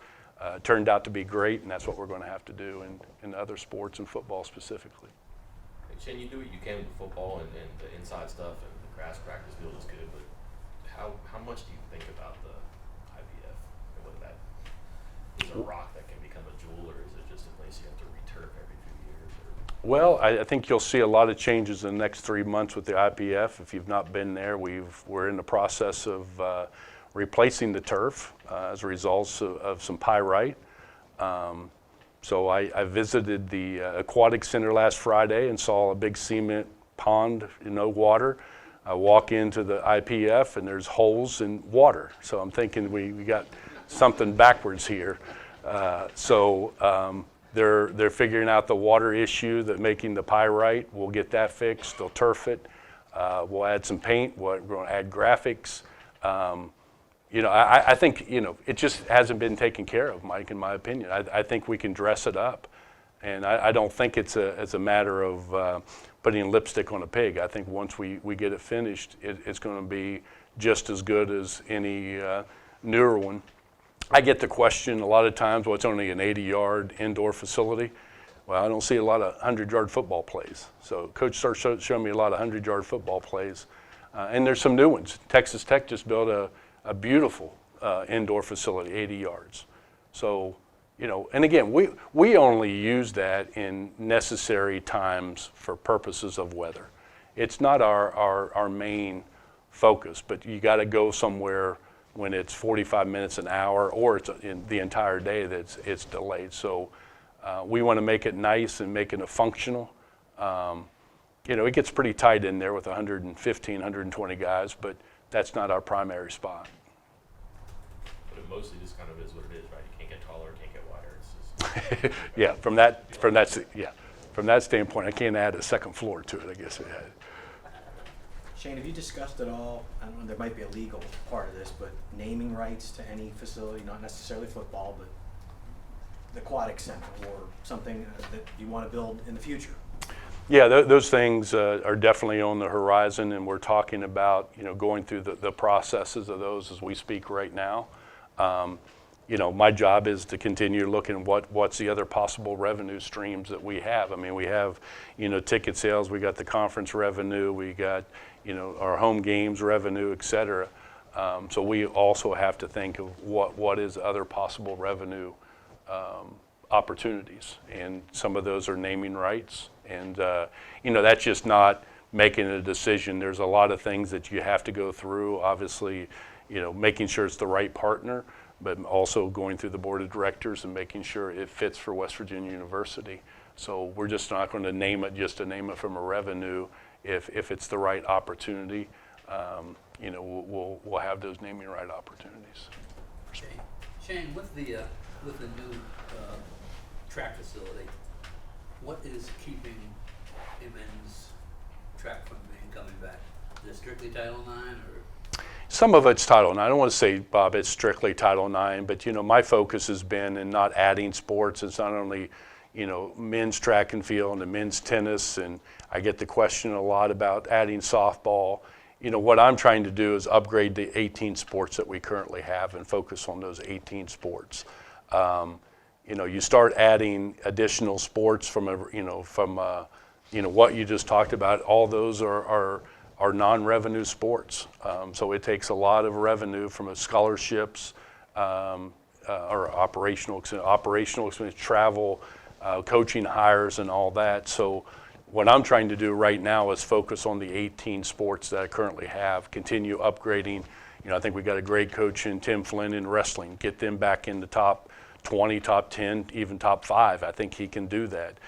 Turned out to be great, and that's what we're going to have to do in other sports and football specifically. And Shane, you do what you can with football and the inside stuff, and the grass practice field is good, but how much do you think about the IPF and whether that is a rock that can become a jewel, or is it just a place you have to returf every few years? Well, I think you'll see a lot of changes in the next 3 months with the IPF. If you've not been there, we're in the process of replacing the turf as a result of some pyrite. So I visited the aquatic center last Friday and saw a big cement pond, water. I walk into the IPF and there's holes in water. So I'm thinking we got something backwards here. They're figuring out the water issue, that making the pyrite. We'll get that fixed. They'll turf it. We'll add some paint. We're going to add graphics. I think, it just hasn't been taken care of, Mike, in my opinion. I think we can dress it up. And I don't think it's a matter of putting lipstick on a pig. I think once we get it finished, it's going to be just as good as any newer one. I get the question a lot of times, well, it's only an 80-yard indoor facility. Well, I don't see a lot of 100-yard football plays. So Coach starts showing me a lot of 100-yard football plays. And there's some new ones. Texas Tech just built a beautiful indoor facility, 80 yards. So, and again, we only use that in necessary times for purposes of weather. it's not our main focus, but you got to go somewhere when it's 45 minutes, an hour, or it's in the entire day that it's delayed. So we want to make it nice and making it functional. It gets pretty tight in there with 115, 120 guys, but that's not our primary spot. But it mostly just kind of is what it is, right? You can't get taller, can't get wider. It's just Yeah, from that standpoint, I can't add a second floor to it, I guess it had. Shane, have you discussed at all, I don't know, there might be a legal part of this, but naming rights to any facility, not necessarily football, but the aquatic center or something that you want to build in the future? Yeah, those things are definitely on the horizon, and we're talking about, going through the processes of those as we speak right now. My job is to continue looking what's the other possible revenue streams that we have. I mean, we have, ticket sales, we got the conference revenue, we got, our home games revenue, et cetera. So we also have to think of what is other possible revenue opportunities, and some of those are naming rights, and that's just not making a decision. There's a lot of things that you have to go through, obviously, making sure it's the right partner, but also going through the board of directors and making sure it fits for West Virginia University. So we're just not going to name it just to name it from a revenue. If it's the right opportunity, we'll have those naming right opportunities. Okay. Shane, with the new track facility, what is keeping a men's track from coming back? Is it strictly Title IX, or? Some of it's Title IX. I don't want to say, Bob, it's strictly Title IX, but my focus has been in not adding sports. It's not only men's track and field and men's tennis, and I get the question a lot about adding softball. What I'm trying to do is upgrade the 18 sports that we currently have and focus on those 18 sports. You start adding additional sports from what you just talked about. All those are non-revenue sports. So it takes a lot of revenue from scholarships or operational expense, travel, coaching hires, and all that. So what I'm trying to do right now is focus on the 18 sports that I currently have, continue upgrading. I think we got a great coach in Tim Flynn in wrestling, get them back in the top 20, top 10, even top 5. I think he can do that.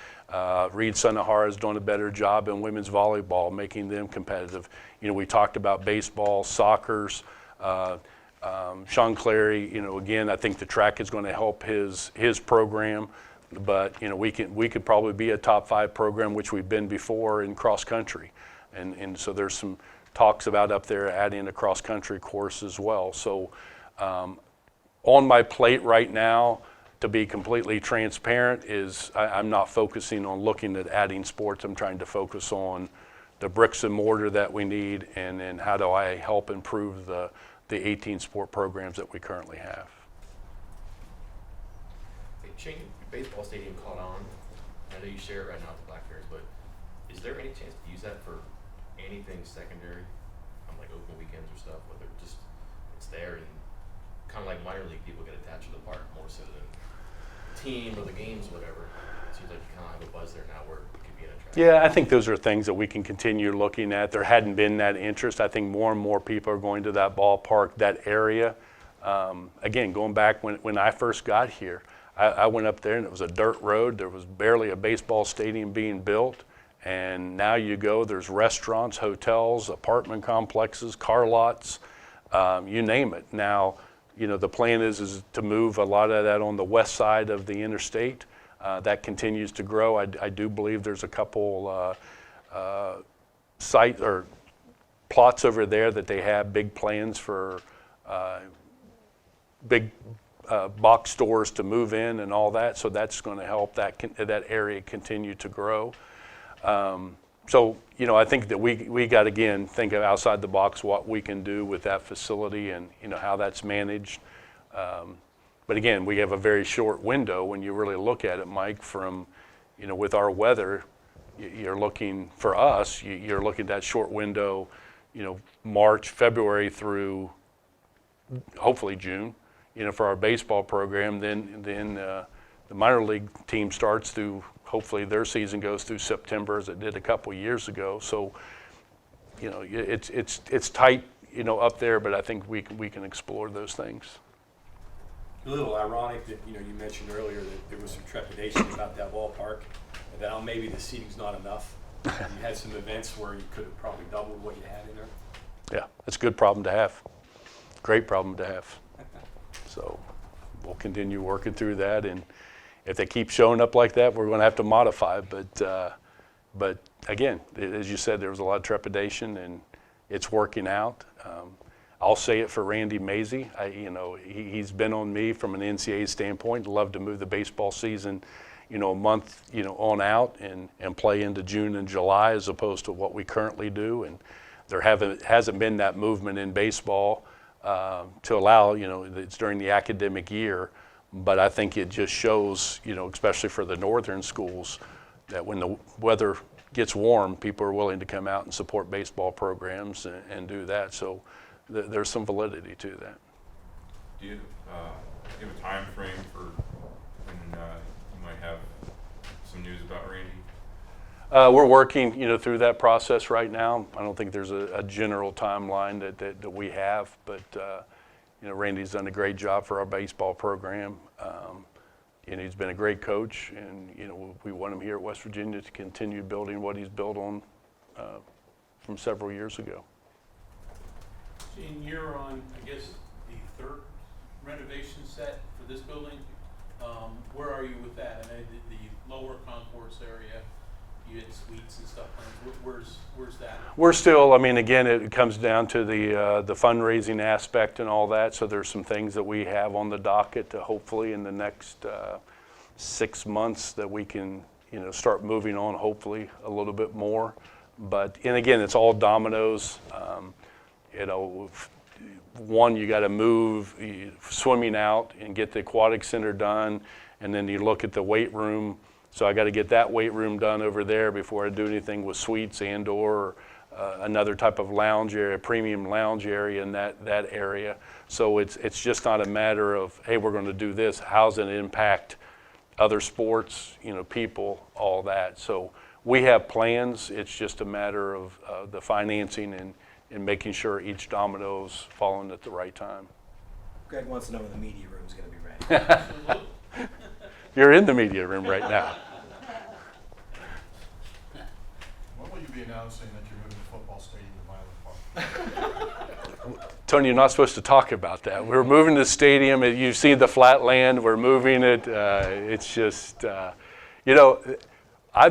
Reed Sunahara is doing a better job in women's volleyball, making them competitive. We talked about baseball, soccer's. Sean Clary, again, I think the track is going to help his program, but we could probably be a top 5 program, which we've been before in cross country, and so there's some talks about up there adding a cross country course as well. So on my plate right now, to be completely transparent, is I'm not focusing on looking at adding sports. I'm trying to focus on the bricks and mortar that we need, and then how do I help improve the 18 sport programs that we currently have. Hey, Shane, your baseball stadium caught on. I know you share it right now with the Black Bears, but is there any chance to use that for anything secondary, on like open weekends or stuff, whether just it's there and kind of like minor league people get attached to the park more so than the team or the games, whatever? It seems like you kind of have a buzz there now where it could be an attraction. Yeah, I think those are things that we can continue looking at. There hadn't been that interest. I think more and more people are going to that ballpark, that area. Again, going back when I first got here, I went up there and it was a dirt road. There was barely a baseball stadium being built. And now you go, there's restaurants, hotels, apartment complexes, car lots, you name it. Now, the plan is to move a lot of that on the west side of the interstate. That continues to grow. I do believe there's a couple site or plots over there that they have big plans for big box stores to move in and all that. So that's going to help that area continue to grow. So, I think that we got to, again, think of outside the box what we can do with that facility and, how that's managed. But again, we have a very short window when you really look at it, Mike, from, with our weather, you're looking, for us, you're looking at that short window, March, February through hopefully June, for our baseball program. Then the minor league team starts through, hopefully their season goes through September as it did a couple years ago. So, it's tight, up there, but I think we can explore those things. A little ironic that, you mentioned earlier that there was some trepidation about that ballpark, and that maybe the seating's not enough. You had some events where you could have probably doubled what you had in there. Yeah, it's a good problem to have. Great problem to have. So we'll continue working through that, and if they keep showing up like that, we're going to have to modify. But again, as you said, there was a lot of trepidation, and it's working out. I'll say it for Randy Mazey. He's been on me from an NCAA standpoint. Love to move the baseball season, a month, on out and play into June and July as opposed to what we currently do. And there hasn't been that movement in baseball to allow, it's during the academic year. But I think it just shows, especially for the northern schools, that when the weather gets warm, people are willing to come out and support baseball programs and do that. So there's some validity to that. Do you have a time frame for when you might have some news about Randy? We're working, through that process right now. I don't think there's a general timeline that we have, but Randy's done a great job for our baseball program. He's been a great coach, and we want him here at West Virginia to continue building what he's built on from several years ago. Gene, you're on, I guess, the third renovation set for this building. Where are you with that? I know the lower concourse area, you had suites and stuff. Where's that? We're still, again, it comes down to the fundraising aspect and all that. So there's some things that we have on the docket to hopefully in the next 6 months that we can, start moving on, hopefully a little bit more. And again, it's all dominoes. One, you got to move swimming out and get the aquatic center done, and then you look at the weight room. So I got to get that weight room done over there before I do anything with suites and/or another type of lounge area, premium lounge area in that area. So it's just not a matter of, hey, we're going to do this. How's it impact other sports, people, all that. So we have plans. It's just a matter of the financing and making sure each domino's falling at the right time. Greg wants to know when the media room is going to be ready. You're in the media room right now. When will you be announcing that you're moving the football stadium to Milan Park? Tony, you're not supposed to talk about that. We're moving the stadium. You see the flat land. We're moving it. It's just, I've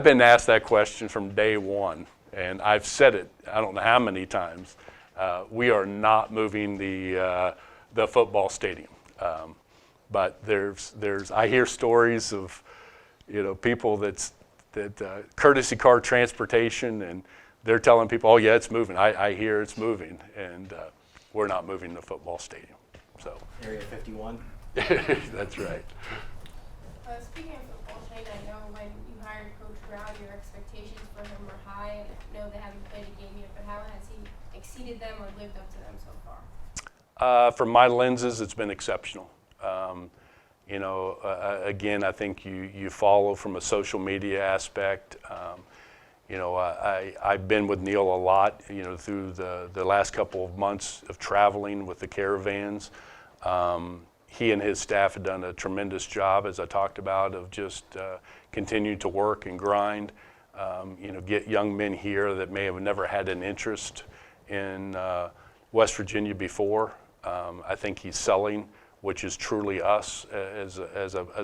been asked that question from day one, and I've said it I don't know how many times. We are not moving the football stadium. But I hear stories of, people that courtesy car transportation, and they're telling people, oh yeah, it's moving. I hear it's moving, and we're not moving the football stadium. So Area 51. that's right. Speaking of football, Shane, I know when you hired Coach Brown, your expectations for him were high, and I know they haven't played a game yet, but how has he exceeded them or lived up to them so far? From my lenses, it's been exceptional. Again, I think you follow from a social media aspect. I've been with Neil a lot, through the last couple of months of traveling with the caravans. He and his staff have done a tremendous job, as I talked about, of just continuing to work and grind. Get young men here that may have never had an interest in West Virginia before. I think he's selling, which is truly us as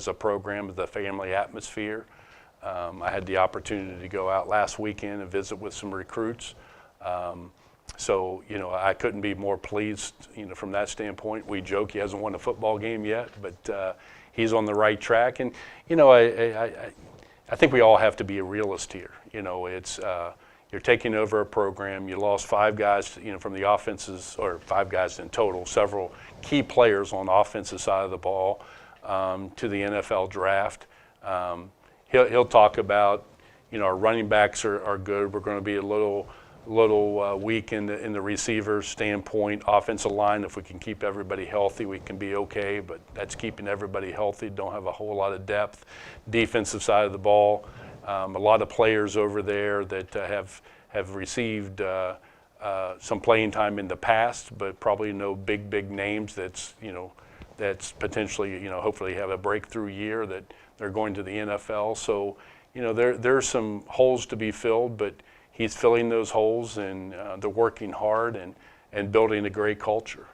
a program, the family atmosphere. I had the opportunity to go out last weekend and visit with some recruits. So I couldn't be more pleased, from that standpoint. We joke he hasn't won a football game yet, but he's on the right track. And, I think we all have to be a realist here. It's you're taking over a program. You lost 5 guys, from the offenses, or 5 guys in total, several key players on the offensive side of the ball, to the NFL draft. He'll talk about, our running backs are good. We're going to be a little weak in the receiver standpoint. Offensive line, if we can keep everybody healthy, we can be okay. But that's keeping everybody healthy. Don't have a whole lot of depth. Defensive side of the ball, a lot of players over there that have received some playing time in the past, but probably no big names that's potentially, hopefully have a breakthrough year that they're going to the NFL. So, there's some holes to be filled, but he's filling those holes, and they're working hard and building a great culture.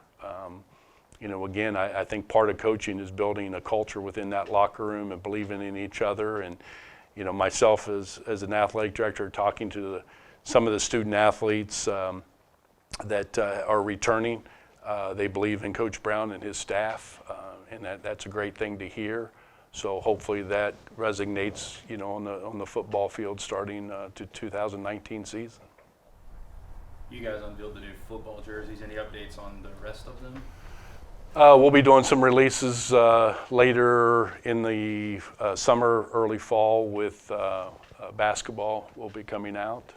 Again, I think part of coaching is building a culture within that locker room and believing in each other. And, myself as an athletic director, talking to some of the student athletes that are returning, they believe in Coach Brown and his staff, and that's a great thing to hear. So hopefully that resonates, on the football field starting to 2019 season. You guys unveiled the new football jerseys. Any updates on the rest of them? We'll be doing some releases later in the summer, early fall with basketball will be coming out.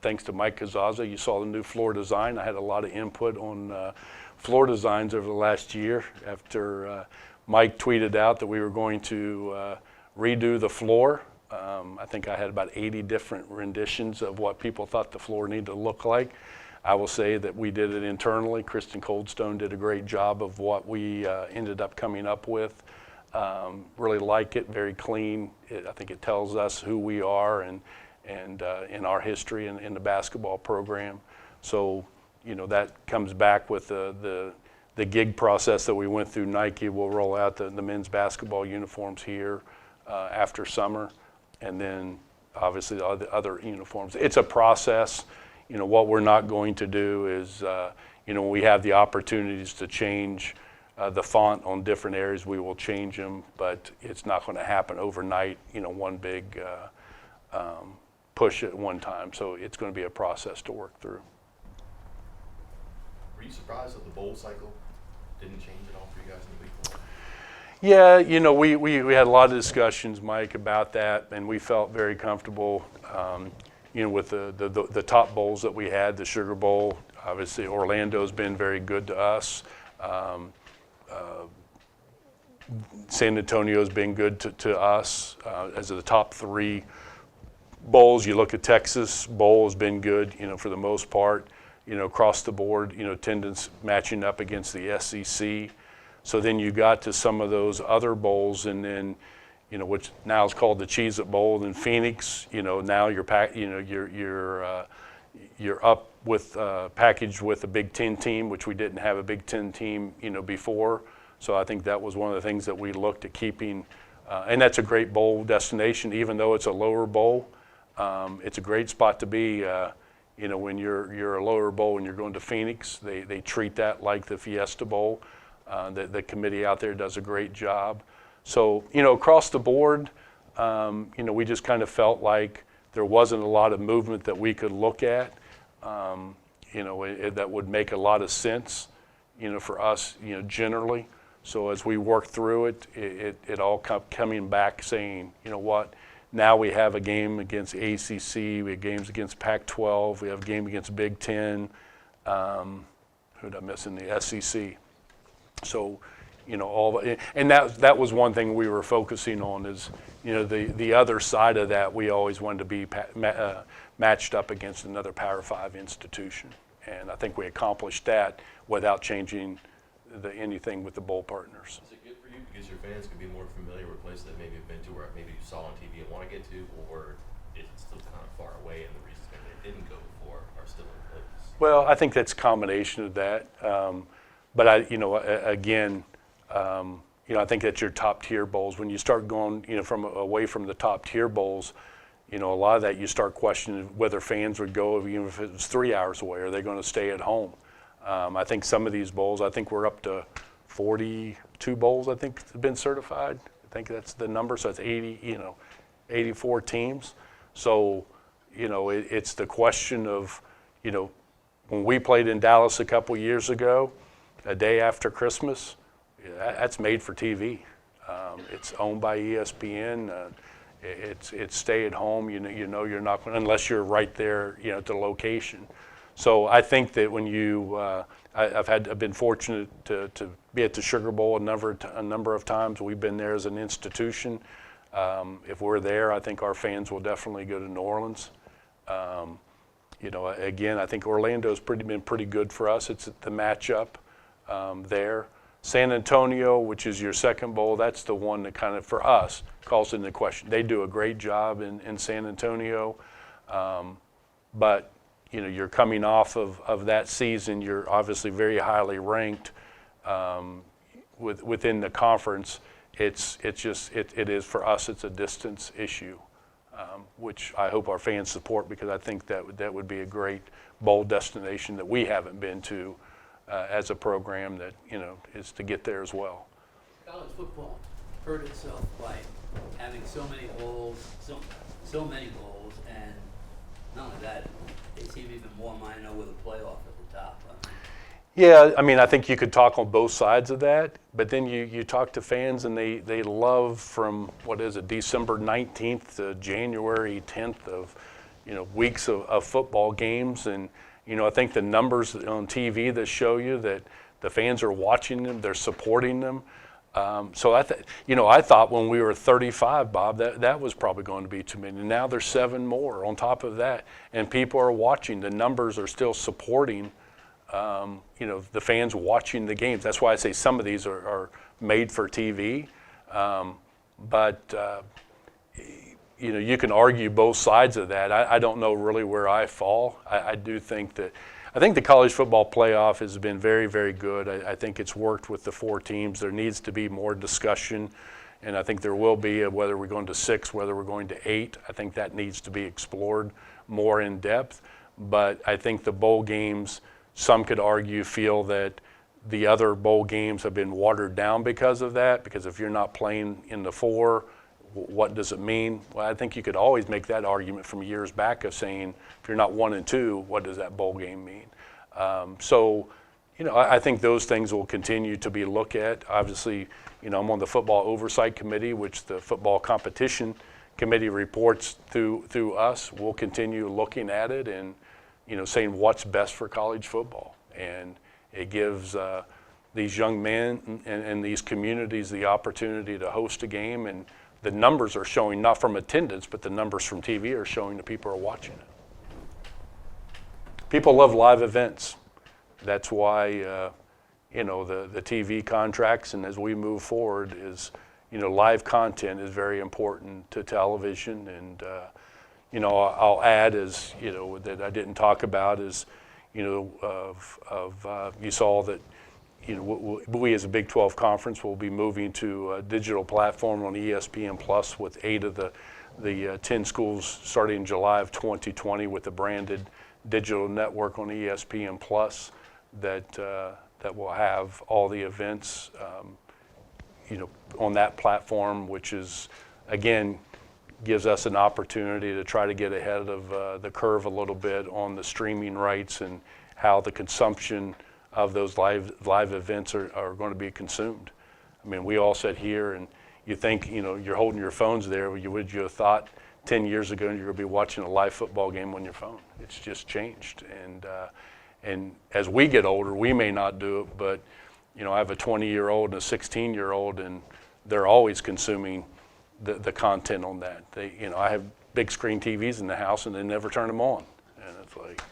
Thanks to Mike Kazaza, you saw the new floor design. I had a lot of input on floor designs over the last year after Mike tweeted out that we were going to redo the floor. I think I had about 80 different renditions of what people thought the floor needed to look like. I will say that we did it internally. Kristen Coldstone did a great job of what we ended up coming up with. Really like it, very clean. I think it tells us who we are and in our history in the basketball program. So, that comes back with the gig process that we went through. Nike will roll out the men's basketball uniforms here after summer, and then obviously the other uniforms. It's a process. What we're not going to do is, when we have the opportunities to change the font on different areas, we will change them, but it's not going to happen overnight, one big push at one time. So it's going to be a process to work through. Were you surprised that the bowl cycle didn't change at all for you guys in the week one? Yeah, we had a lot of discussions, Mike, about that, and we felt very comfortable, with the top bowls that we had, the Sugar Bowl. Obviously, Orlando's been very good to us. San Antonio's been good to us as the top three bowls. You look at Texas Bowl has been good, for the most part, across the board, attendance matching up against the SEC. So then you got to some of those other bowls, and then, which now is called the Cheez-It Bowl in Phoenix. Now you're up with packaged with a Big Ten team, which we didn't have a Big Ten team, before. So I think that was one of the things that we looked at keeping, and that's a great bowl destination, even though it's a lower bowl. It's a great spot to be. When you're a lower bowl and you're going to Phoenix, they treat that like the Fiesta Bowl. The committee out there does a great job. So, across the board, we just kind of felt like there wasn't a lot of movement that we could look at, that would make a lot of sense, for us, generally. So as we worked through it, it all kept coming back saying, what, now we have a game against ACC, we have games against Pac-12, we have a game against Big Ten, who did I miss in the SEC? So, and that was one thing we were focusing on is, the other side of that, we always wanted to be matched up against another Power 5 institution. And I think we accomplished that without changing anything with the bowl partners. Is it good for you because your fans could be more familiar with places that maybe have been to where maybe you saw on TV and want to get to, or it's still kind of far away and the reasons maybe they didn't go before are still in place? Well, I think that's a combination of that. But I think that's your top tier bowls. When you start going, away from the top tier bowls, a lot of that you start questioning whether fans would go, even if it was 3 hours away. Are they going to stay at home? I think some of these bowls, I think we're up to 42 bowls, I think, have been certified. I think that's the number. So it's 84 teams. So, it's the question of, when we played in Dallas a couple years ago, a day after Christmas, that's made for TV. It's owned by ESPN. It's stay at home. You're not going, unless you're right there, at the location. So I think that when I've been fortunate to be at the Sugar Bowl a number of times. We've been there as an institution. If we're there, I think our fans will definitely go to New Orleans. Again, I think Orlando's been pretty good for us. It's the matchup there. San Antonio, which is your second bowl, that's the one that kind of, for us, calls into question. They do a great job in San Antonio, but you're coming off of that season. You're obviously very highly ranked within the conference. It is for us. It's a distance issue, which I hope our fans support, because I think that would be a great bowl destination that we haven't been to as a program that is to get there as well. College football hurt itself by having so many bowls, so many bowls, and not only that, they seem even more minor with a playoff at the top. Yeah, I think you could talk on both sides of that, but then you talk to fans and they love from, December 19th to January 10th of, weeks of football games. And, I think the numbers on TV that show you that the fans are watching them, they're supporting them. So I thought when we were 35, Bob, that was probably going to be too many. Now there's 7 more on top of that, and people are watching. The numbers are still supporting, the fans watching the games. That's why I say some of these are made for TV. But you can argue both sides of that. I don't know really where I fall. I think the college football playoff has been very, very good. I think it's worked with the 4 teams. There needs to be more discussion, and I think there will be, whether we're going to 6, whether we're going to 8. I think that needs to be explored more in depth. But I think the bowl games, some could argue, feel that the other bowl games have been watered down because of that, because if you're not playing in the 4, what does it mean? Well, I think you could always make that argument from years back of saying, if you're not 1 and 2, what does that bowl game mean? I think those things will continue to be looked at. Obviously, I'm on the football oversight committee, which the football competition committee reports through us. We'll continue looking at it and, saying what's best for college football. And it gives these young men and these communities the opportunity to host a game, and the numbers are showing, not from attendance, but the numbers from TV are showing that people are watching it. People love live events. That's why, the TV contracts, and as we move forward, is, live content is very important to television. And, I'll add is, that I didn't talk about is, you saw that, we as a Big 12 conference will be moving to a digital platform on ESPN Plus with 8 of the 10 schools starting in July of 2020 with a branded digital network on ESPN Plus that will have all the events, on that platform, which is, again, gives us an opportunity to try to get ahead of the curve a little bit on the streaming rights and how the consumption of those live events are going to be consumed. We all sit here and you think, you're holding your phones there. Would you have thought 10 years ago you're going to be watching a live football game on your phone? It's just changed. And as we get older, we may not do it, but I have a 20-year-old and a 16-year-old, and they're always consuming the content on that. I have big screen TVs in the house, and they never turn them on. And it's like,